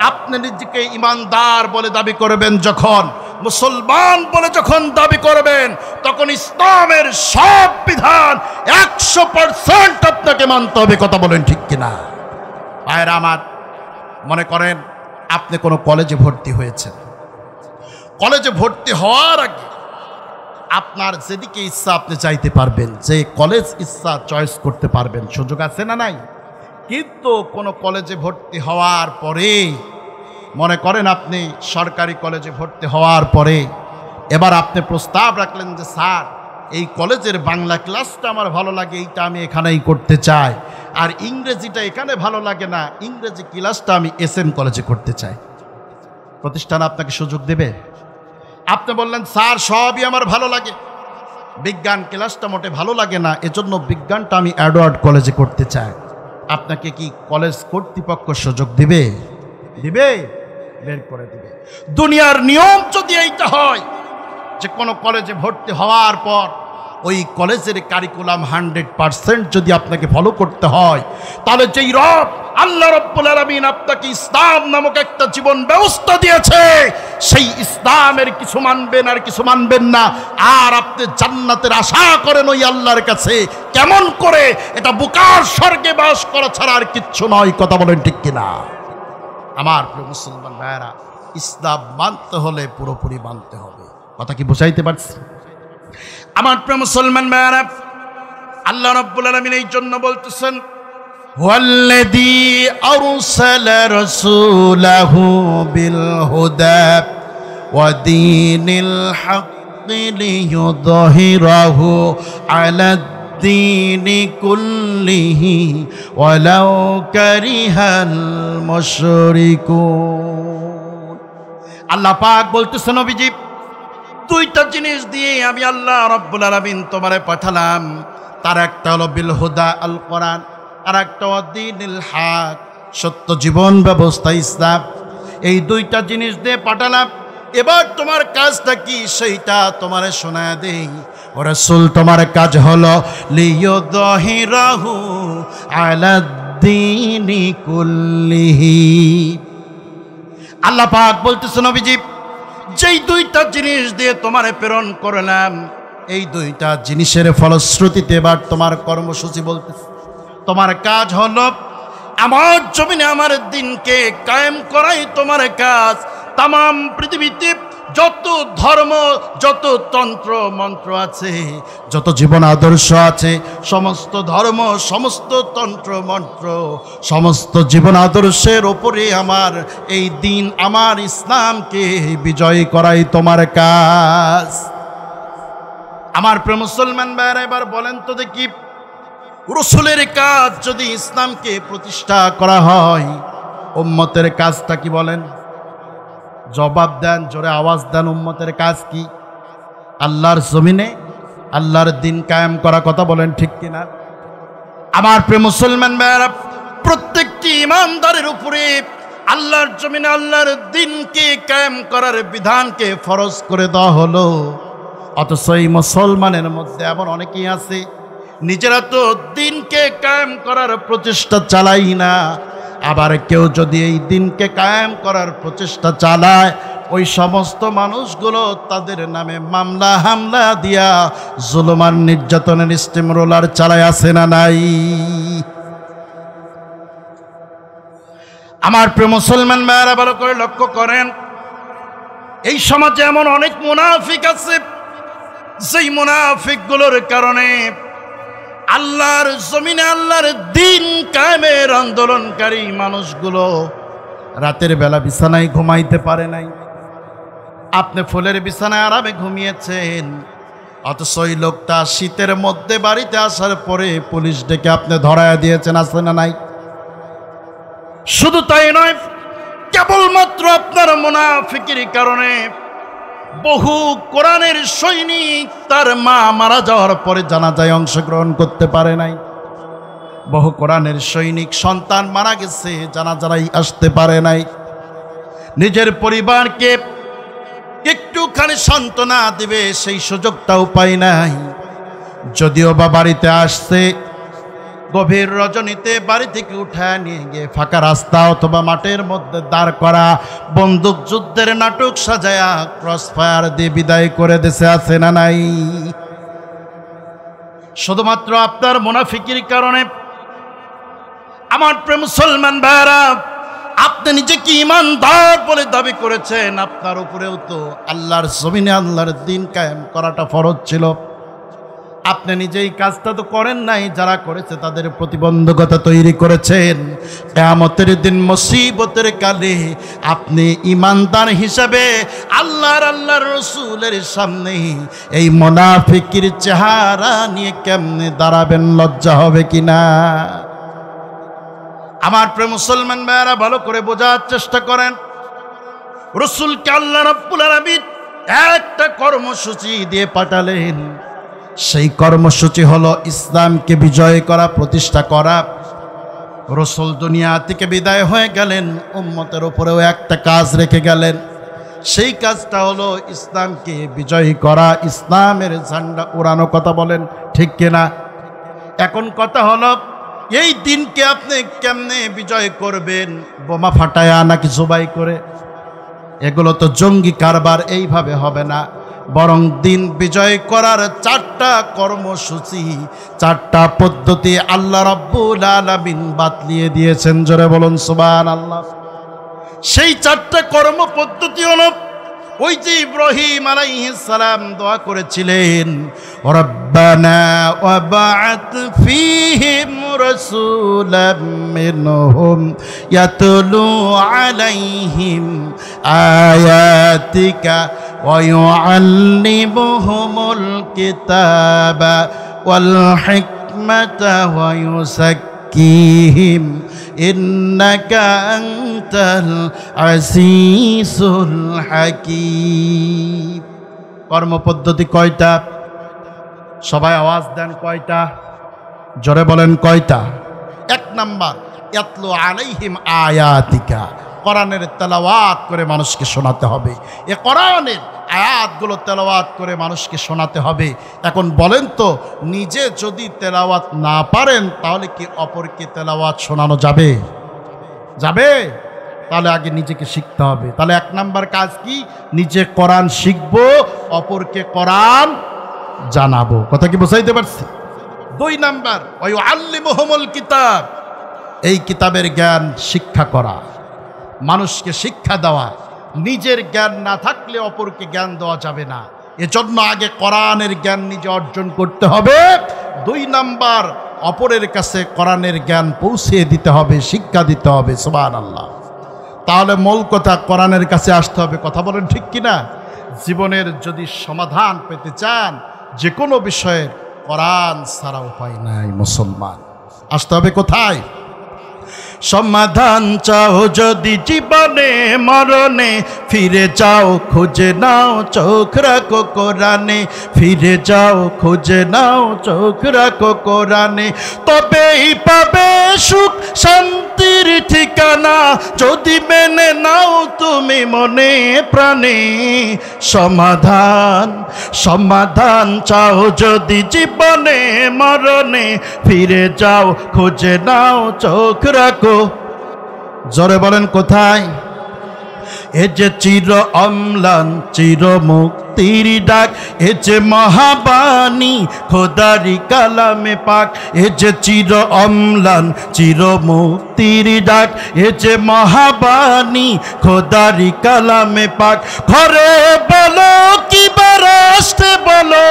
আপনি নিজেকে ইমানদার বলে দাবি করবেন যখন, মুসলমান বলে যখন দাবি করবেন, তখন ইসলামের সব বিধান 100% আপনাকে মানতে হবে। কথা বলেন ঠিক কিনা? ভাইরা আমার, মনে করেন আপনি কোনো কলেজে ভর্তি হয়েছেন। কলেজে ভর্তি হওয়ার আগে আপনার যেদিকে ইচ্ছা আপনি চাইতে পারবেন, যে কলেজ ইচ্ছা চয়েস করতে পারবেন, সুযোগ আছে না নাই? কিন্তু কোনো কলেজে ভর্তি হওয়ার পরে, মনে করেন আপনি সরকারি কলেজে ভর্তি হওয়ার পরে এবার আপনি প্রস্তাব রাখলেন যে স্যার, এই কলেজের বাংলা ক্লাসটা আমার ভালো লাগে, এইটা আমি এখানেই করতে চাই, আর ইংরেজিটা এখানে ভালো লাগে না, ইংরেজি ক্লাসটা আমি এসএন কলেজে করতে চাই। প্রতিষ্ঠান আপনাকে সুযোগ দেবে? আপনি বললেন স্যার সবই আমার ভালো লাগে, বিজ্ঞান ক্লাসটা মোটে ভালো লাগে না, এজন্য বিজ্ঞানটা আমি এডওয়ার্ড কলেজে করতে চাই। আপনাকে কি কলেজ কর্তৃপক্ষ সুযোগ দিবে? দিবে? বের করে দিবে। দুনিয়ার নিয়ম যদি এইটা হয় যে কোনো কলেজে ভর্তি হওয়ার পর ওই কলেজের কারিকুলাম 100% যদি আপনাকে ফলো করতে হয়, তাহলে যেই রব আল্লাহ রাব্বুল আলামিন আপনাকে ইসলাম নামক একটা জীবন ব্যবস্থা দিয়েছে, সেই ইসলামের কিছু মানবেন আর কিছু মানবেন না, আর আপনি জান্নাতের আশা করেন ওই আল্লাহর কাছে, কেমন করে? এটা বুকার স্বর্গে বাস করা ছাড়া আর কিচ্ছু নয়। কথা বলেন ঠিক কিনা? আমার প্রিয় মুসলমান ভাইয়েরা, ইসলাম মানতে হলে পুরোপুরি মানতে হবে। কথা কি বুঝাইতে পারছি? আমার প্রিয় মুসলমান ভাইয়েরা, আল্লাহ রাব্বুল আলামিন এই জন্য বলতেছেন, হুয়াল্লাযী আরসালা রাসূলাহু বিল হুদা ওয়া দীনিল হাক্কি লিইয়ুযহিরাহু আলাদ দ্বীনি কুল্লিহি ওয়ালাউ কারিহাল মুশরিকুন। আল্লাহ পাক বলতেছেন, নবীজি, দুইটা জিনিস দিয়ে আমি আল্লাহ রাব্বুল আলামিন তোমারে পাঠালাম। তার একটা হলো বিল হুদা, আল কোরআন, আর একটা দ্বীনুল হক, সত্য জীবন ব্যবস্থা ইসলাম। এই দুইটা জিনিস দিয়ে পাঠালাম। এবার তোমার কাজটা কি সেইটা তোমারে শোনায় দেই। ও রাসূল, তোমার কাজ হলো লিইয়ুযহিরাহু আলাদ দ্বীনি কুল্লিহি। আল্লাহ পাক বলতেছেন, নবীজি, যেই দুইটা জিনিস দিয়ে তোমারে প্রেরণ করলাম, এই দুইটা জিনিসের ফলশ্রুতিতে এবার তোমার কর্মসূচি বলতেছে, তোমার কাজ হলো আমার জমিনে আমার দিনকে কায়েম করাই তোমার কাজ। তাম পৃথিবীতে যত ধর্ম, যত তন্ত্র মন্ত্র আছে, যত জীবন আদর্শ আছে, সমস্ত ধর্ম, সমস্ত তন্ত্র মন্ত্র, সমস্ত জীবন আদর্শের ওপরে আমার এই দিন, আমার ইসলামকে বিজয় করাই তোমার কাজ। আমার প্রিয় মুসলমান ভাইরা, এবার বলেন তো দেখি, রাসূলের কাজ যদি ইসলামকে প্রতিষ্ঠা করা হয়, উম্মতের কাজটা কি? বলেন, জবাব দেন, জোরে আওয়াজ দেন। উম্মতের কাজ কি? আল্লাহর জমিনে আল্লাহর দিন কায়েম করা। কথা বলেন ঠিক কিনা? আমার প্রিয় মুসলমান ভাইরা, প্রত্যেকটি ইমানদারের উপরে আল্লাহর জমিনে আল্লাহর দিনকে কায়েম করার বিধানকে ফরজ করে দেওয়া হলো। অথচ এই মুসলমানের মধ্যে এমন অনেকেই আছে, নিজেরা তো দিনকে কায়েম করার প্রচেষ্টা চালাই না, আবার কেউ যদি এই দিনকে কায়েম করার প্রচেষ্টা চালায়, ওই সমস্ত মানুষগুলো তাদের নামে মামলা হামলা দিয়া জুলুম আর নির্যাতনের স্টিম রোলার চালায় আছে না নাই? আমার প্রিয় মুসলমান ভাইয়েরা ভালো করে লক্ষ্য করেন, এই সমাজে এমন অনেক মুনাফিক আছে, যেই মুনাফিকগুলোর কারণে আল্লাহর জমিনে আল্লাহর দিন কায়েমের আন্দোলনকারী মানুষগুলো রাতের বেলা বিছানায় ঘুমাইতে পারে নাই। আপনি ফুলের বিছানায় আরামে ঘুমিয়েছেন, অথচ ওই লোকটা শীতের মধ্যে বাড়িতে আসার পরে পুলিশ ডেকে আপনি ধরায় দিয়েছেন, আছে না নাই? শুধু তাই নয়, কেবলমাত্র আপনার মুনাফিকের কারণে বহু কোরআনের সৈনিক তার মা মারা যাওয়ার পরে জানাজায় অংশগ্রহণ করতে পারে নাই। বহু কোরআনের সৈনিক সন্তান মারা গেছে, জানাজায় আসতে পারে নাই। নিজের পরিবারকে একটুখানি সান্ত্বনা দিবে সেই সুযোগটাও পায় নাই। যদিও বা বাড়িতে আসছে, গভীর রজনীতে বাড়ি থেকে উঠায় নিয়ে গিয়ে ফাঁকা রাস্তা অথবা মাঠের মধ্যে দাঁড় করা বন্দুক যুদ্ধের নাটক সাজায়া ক্রস ফায়ার দিয়ে বিদায় করে দেশে আছে না নাই? শুধুমাত্র আপনার মুনাফিকির কারণে আমার প্রিয় মুসলমান ভাইরা, আপনি নিজেকে ঈমানদার বলে দাবি করেছেন, আপনার উপরেও তো আল্লাহর জমিনে আল্লাহর দিন কায়েম করাটা ফরজ ছিল। আপনি নিজেই কাজটা তো করেন নাই, যারা করেছে তাদের প্রতিবন্ধকতা তৈরি করেছেন। কিয়ামতের দিন মুসিবতের কালে আপনি ঈমানদার হিসাবে আল্লাহর রাসূলের সামনে এই মুনাফিকের চেহারা নিয়ে কেমনে দাঁড়াবেন? লজ্জা হবে কিনা? আমার প্রিয় মুসলমান ভাইরা ভালো করে বোঝার চেষ্টা করেন, রাসূলকে আল্লাহ রাব্বুল আলামিন একটা কর্মসূচি দিয়ে পাঠালেন। সেই কর্মসূচি হলো ইসলামকে বিজয় করা, প্রতিষ্ঠা করা। রাসূল দুনিয়া থেকে বিদায় হয়ে গেলেন, উম্মতের উপরেও একটা কাজ রেখে গেলেন। সেই কাজটা হলো ইসলামকে বিজয় করা, ইসলামের ঝান্ডা উড়ানো। কথা বলেন ঠিক কিনা? এখন কথা হলো, এই দিনকে আপনি কেমনে বিজয় করবেন? বোমা ফাটায়া নাকি জবাই করে? এগুলো তো জঙ্গি কারবার, এইভাবে হবে না। বরং দিন বিজয় করার চারটা কর্মসূচি, চারটা পদ্ধতি আল্লাহ রাব্বুল আলামিন বাতলিয়ে দিয়েছেন। জোরে বলুন সুবহানাল্লাহ। সেই চারটা কর্ম পদ্ধতি হলো ওই যে ইব্রাহিম আলাইহিস সালাম দোয়া করেছিলেন, রব্বানা ওয়াবআত ফীহিম রাসূলাম মিনহুম ইয়াতলু আলাইহিম আয়াতিকা ওয়া ইউআল্লিমুহুমুল কিতাবা ওয়াল হিকমাতা ওয়া ইউযাক্কিহিম ইন্নাকা আনতাল আজিজুল হাকীম। কর্মপদ্ধতি কয়টা? সবাই আওয়াজ দেন, কয়টা? জোরে বলেন কয়টা? এক নাম্বার, ইয়াতলু আলাইহিম আয়াতিকা, কোরআনের তেলাওয়াত করে মানুষকে শোনাতে হবে। এ কোরআনের আয়াতগুলো তেলাওয়াত করে মানুষকে শোনাতে হবে। এখন বলেন তো, নিজে যদি তেলাওয়াত না পারেন তাহলে কি অপরকে তেলাওয়াত শোনানো যাবে? যাবে? তাহলে আগে নিজেকে শিখতে হবে। তাহলে এক নাম্বার কাজ কি? নিজে কোরআন শিখবো, অপরকে কোরআন জানাবো। কথা কি বুঝাইতে পারছি? দুই নাম্বার, ওয়া ইউআল্লিমুহুমুল কিতাব, এই কিতাবের জ্ঞান শিক্ষা করা, মানুষকে শিক্ষা দেওয়া। নিজের জ্ঞান না থাকলে অপরকে জ্ঞান দেওয়া যাবে না। এজন্য আগে কোরআনের জ্ঞান নিজে অর্জন করতে হবে। দুই নাম্বার, অপরের কাছে কোরআনের জ্ঞান পৌঁছিয়ে দিতে হবে, শিক্ষা দিতে হবে। সুবহানাল্লাহ। তাহলে মূল কথা, কোরআনের কাছে আসতে হবে। কথা বলেন ঠিক কিনা? জীবনের যদি সমাধান পেতে চান যে কোনো বিষয়ের, কোরআন ছাড়া উপায় নাই মুসলমান। আসতে হবে কোথায়? সমাধান চাও যদি জীবনে মরণে, ফিরে যাও খুঁজে নাও চোখ রাখো কোরআনে। ফিরে যাও খুঁজে নাও চোখ রাখো কোরআনে, তবেই পাবে সুখ শান্তির ঠিকানা, যদি মেনে নাও তুমি মনে প্রাণে। সমাধান সমাধান চাও যদি জীবনে মরণে, ফিরে যাও খুঁজে নাও চোখ রাখো। জোরে বলেন কোথায়? এ যে চির অম্লান চির মুক্তির ডাক, এ যে মহাবাণী খোদারি কালামে পাক, এ যে চির অম্লান চির মুক্তির ডাক, এ যে মহাবাণী খোদারি কালামে পাক। ঘরে বলো কি বারাস্তে বলো,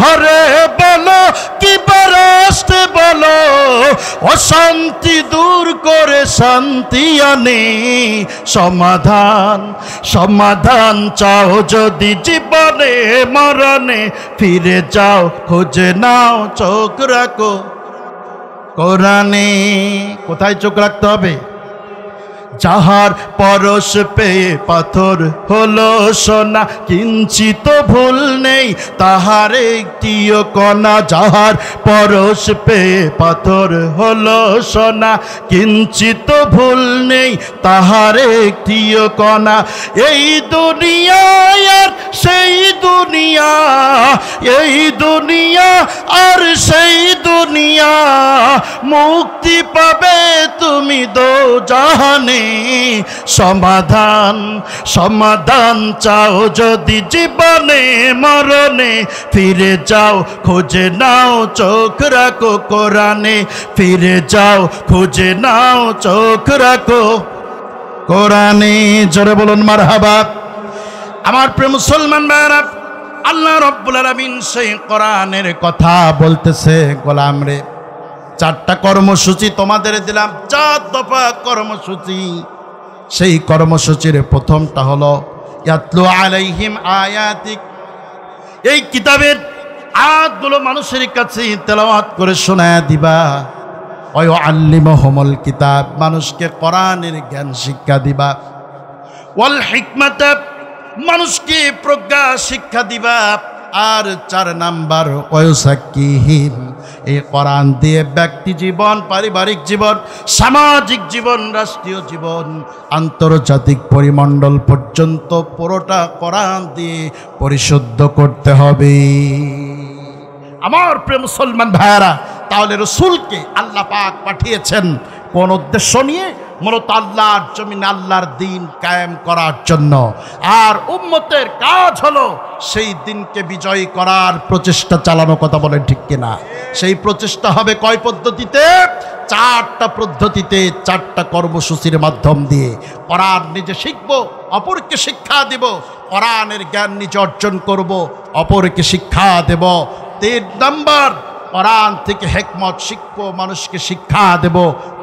ঘরে বলো কি বারাস্তে বলো, অশান্তি দূর করে শান্তি আনে সমাধান। সমাধান চাও যদি জীবনে মরণে, ফিরে যাও খুঁজে নাও চোখ রাখো কোরআনে। কোথায় চোখ রাখতে হবে? যাহার পরশ পেয়ে পাথর হলো সোনা, কিঞ্চিত ভুল নেই তাহার একটিও কণা। যাহার পরশ পেয়ে পাথর হলো সোনা, কিঞ্চিত ভুল নেই তাহার একটিও কণা। এই দুনিয়া আর সেই দুনিয়া, এই দুনিয়া আর সেই দুনিয়া, মুক্তি পাবে তুমি দোজাহানে। সমাধান সমাধান চাও যদি জীবনে মরণে, ফিরে যাও খুঁজে নাও চোখ রাখো কোরআনে। ফিরে যাও খুঁজে নাও চোখ রাখো কোরআনে। জোরে বলুন মারহাবা। আমার প্রিয় মুসলমান ভাইরা, আল্লাহ রাব্বুল আলামিন সেই কোরআনের কথা বলতেছে, গোলাম রে চারটা কর্মসূচি তোমাদের দিলাম, 4 দফা কর্মসূচি। সেই কর্মসূচির প্রথমটা হলো ইয়াতলু আলাইহিম আয়াতিক, এই কিতাবের আয়াতগুলো মানুষের কাছে তেলাওয়াত করে শোনায়া দিবা। ওয়া আল্লিমুহুমুল কিতাব, মানুষকে কোরআনের জ্ঞান শিক্ষা দিবা। ওয়াল হিকমাতা, মানুষকে প্রজ্ঞা শিক্ষা দিবা। আর 4 নাম্বার ওয়ায়ুসাক্কিহিম, এই কোরআন দিয়ে ব্যক্তি জীবন, পারিবারিক জীবন, সামাজিক জীবন, রাষ্ট্রীয় জীবন, আন্তর্জাতিক পরিমণ্ডল পর্যন্ত পুরোটা কোরআন দিয়ে পরিশুদ্ধ করতে হবে। আমার প্রিয় মুসলমান ভাইয়েরা, তাহলে রসুলকে আল্লাহ পাক পাঠিয়েছেন কোন উদ্দেশ্য নিয়ে? মূলত আল্লাহর জমিনে আল্লাহর দিন কায়েম করার জন্য। আর উম্মতের কাজ হলো সেই দিনকে বিজয়ী করার প্রচেষ্টা চালানো। কথা বলেন ঠিক কিনা? সেই প্রচেষ্টা হবে কয় পদ্ধতিতে? 4টা পদ্ধতিতে, 4টা কর্মসূচির মাধ্যম দিয়ে। কোরআন নিজে শিখবো, অপরকে শিক্ষা দেব। কোরআনের জ্ঞান নিজে অর্জন করব, অপরকে শিক্ষা দেব। 3 নাম্বার, কোরআন থেকে হিকমত শিখবো, মানুষকে শিক্ষা দেব।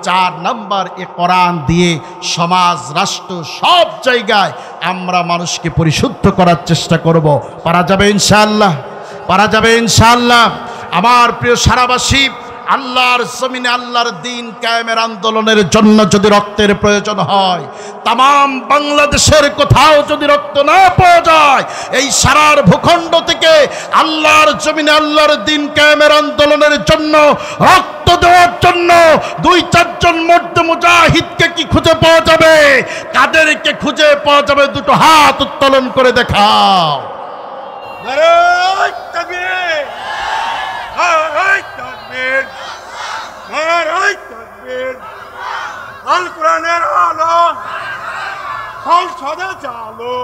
4 নাম্বার, এ কোরআন দিয়ে সমাজ, রাষ্ট্র, সব জায়গায় আমরা মানুষকে পরিশুদ্ধ করার চেষ্টা করব। পারা যাবে ইনশাআল্লাহ? পারা যাবে ইনশাআল্লাহ? আমার প্রিয় সারাবাসী, আল্লাহর জমিনে আল্লাহর দিন কায়েমের আন্দোলনের জন্য যদি রক্তের প্রয়োজন হয়, তাম বাংলাদেশের কোথাও যদি রক্ত না পাওয়া যায়, এই সারার ভূখণ্ড থেকে আল্লাহর জমিনে আল্লাহর দিন কায়েমের আন্দোলনের জন্য রক্ত দেওয়ার জন্য 2-4 জন মর্দে মুজাহিদকে কি খুঁজে পাওয়া যাবে? কাদেরকে খুঁজে পাওয়া যাবে? 2টো হাত উত্তোলন করে দেখাও। নারায়ে তাকবীর, নারায়ে তাকবীর, নারায়ে তাকবীর। আল কোরআনের আলো সংসদে চালো,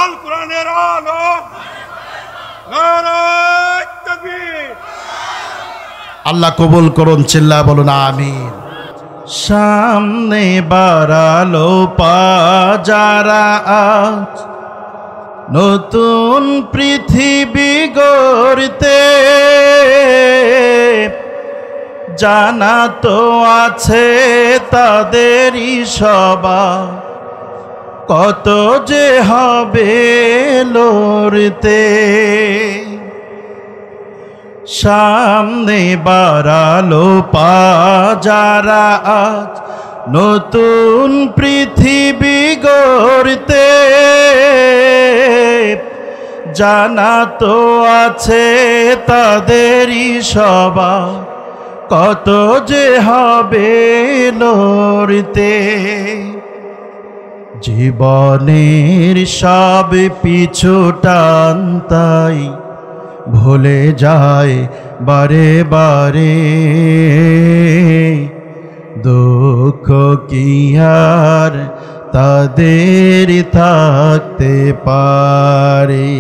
আল কোরআনের আলো। নারায়ে তাকবীর। আল্লাহ কবুল করুন, চিল্লা বলুন আমিন। সামনে বাড়ালো পা যারা আজ নতুন পৃথিবী গড়তে, জানা তো আছে তাদেরই সবার কত যে হবে লড়তে। সামনে বাড়ালো পা যারা আজ নতুন পৃথিবী গড়তে, জানা তো আছে তাদেরই সবার কত যে হবে লড়তে। জীবনের সব পিছু টান তাই ভুলে যায় বারে বারে, দুঃখ কি আর তাদের থাকতে পারে।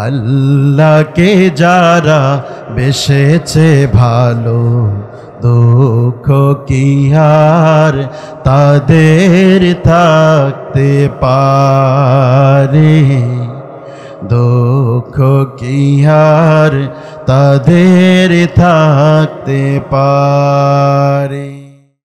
আল্লাহকে যারা বেসেছে ভালো, দুঃখ কি আর তাদের থাকতে পারে, দুঃখ কি আর তাদের থাকতে পারে।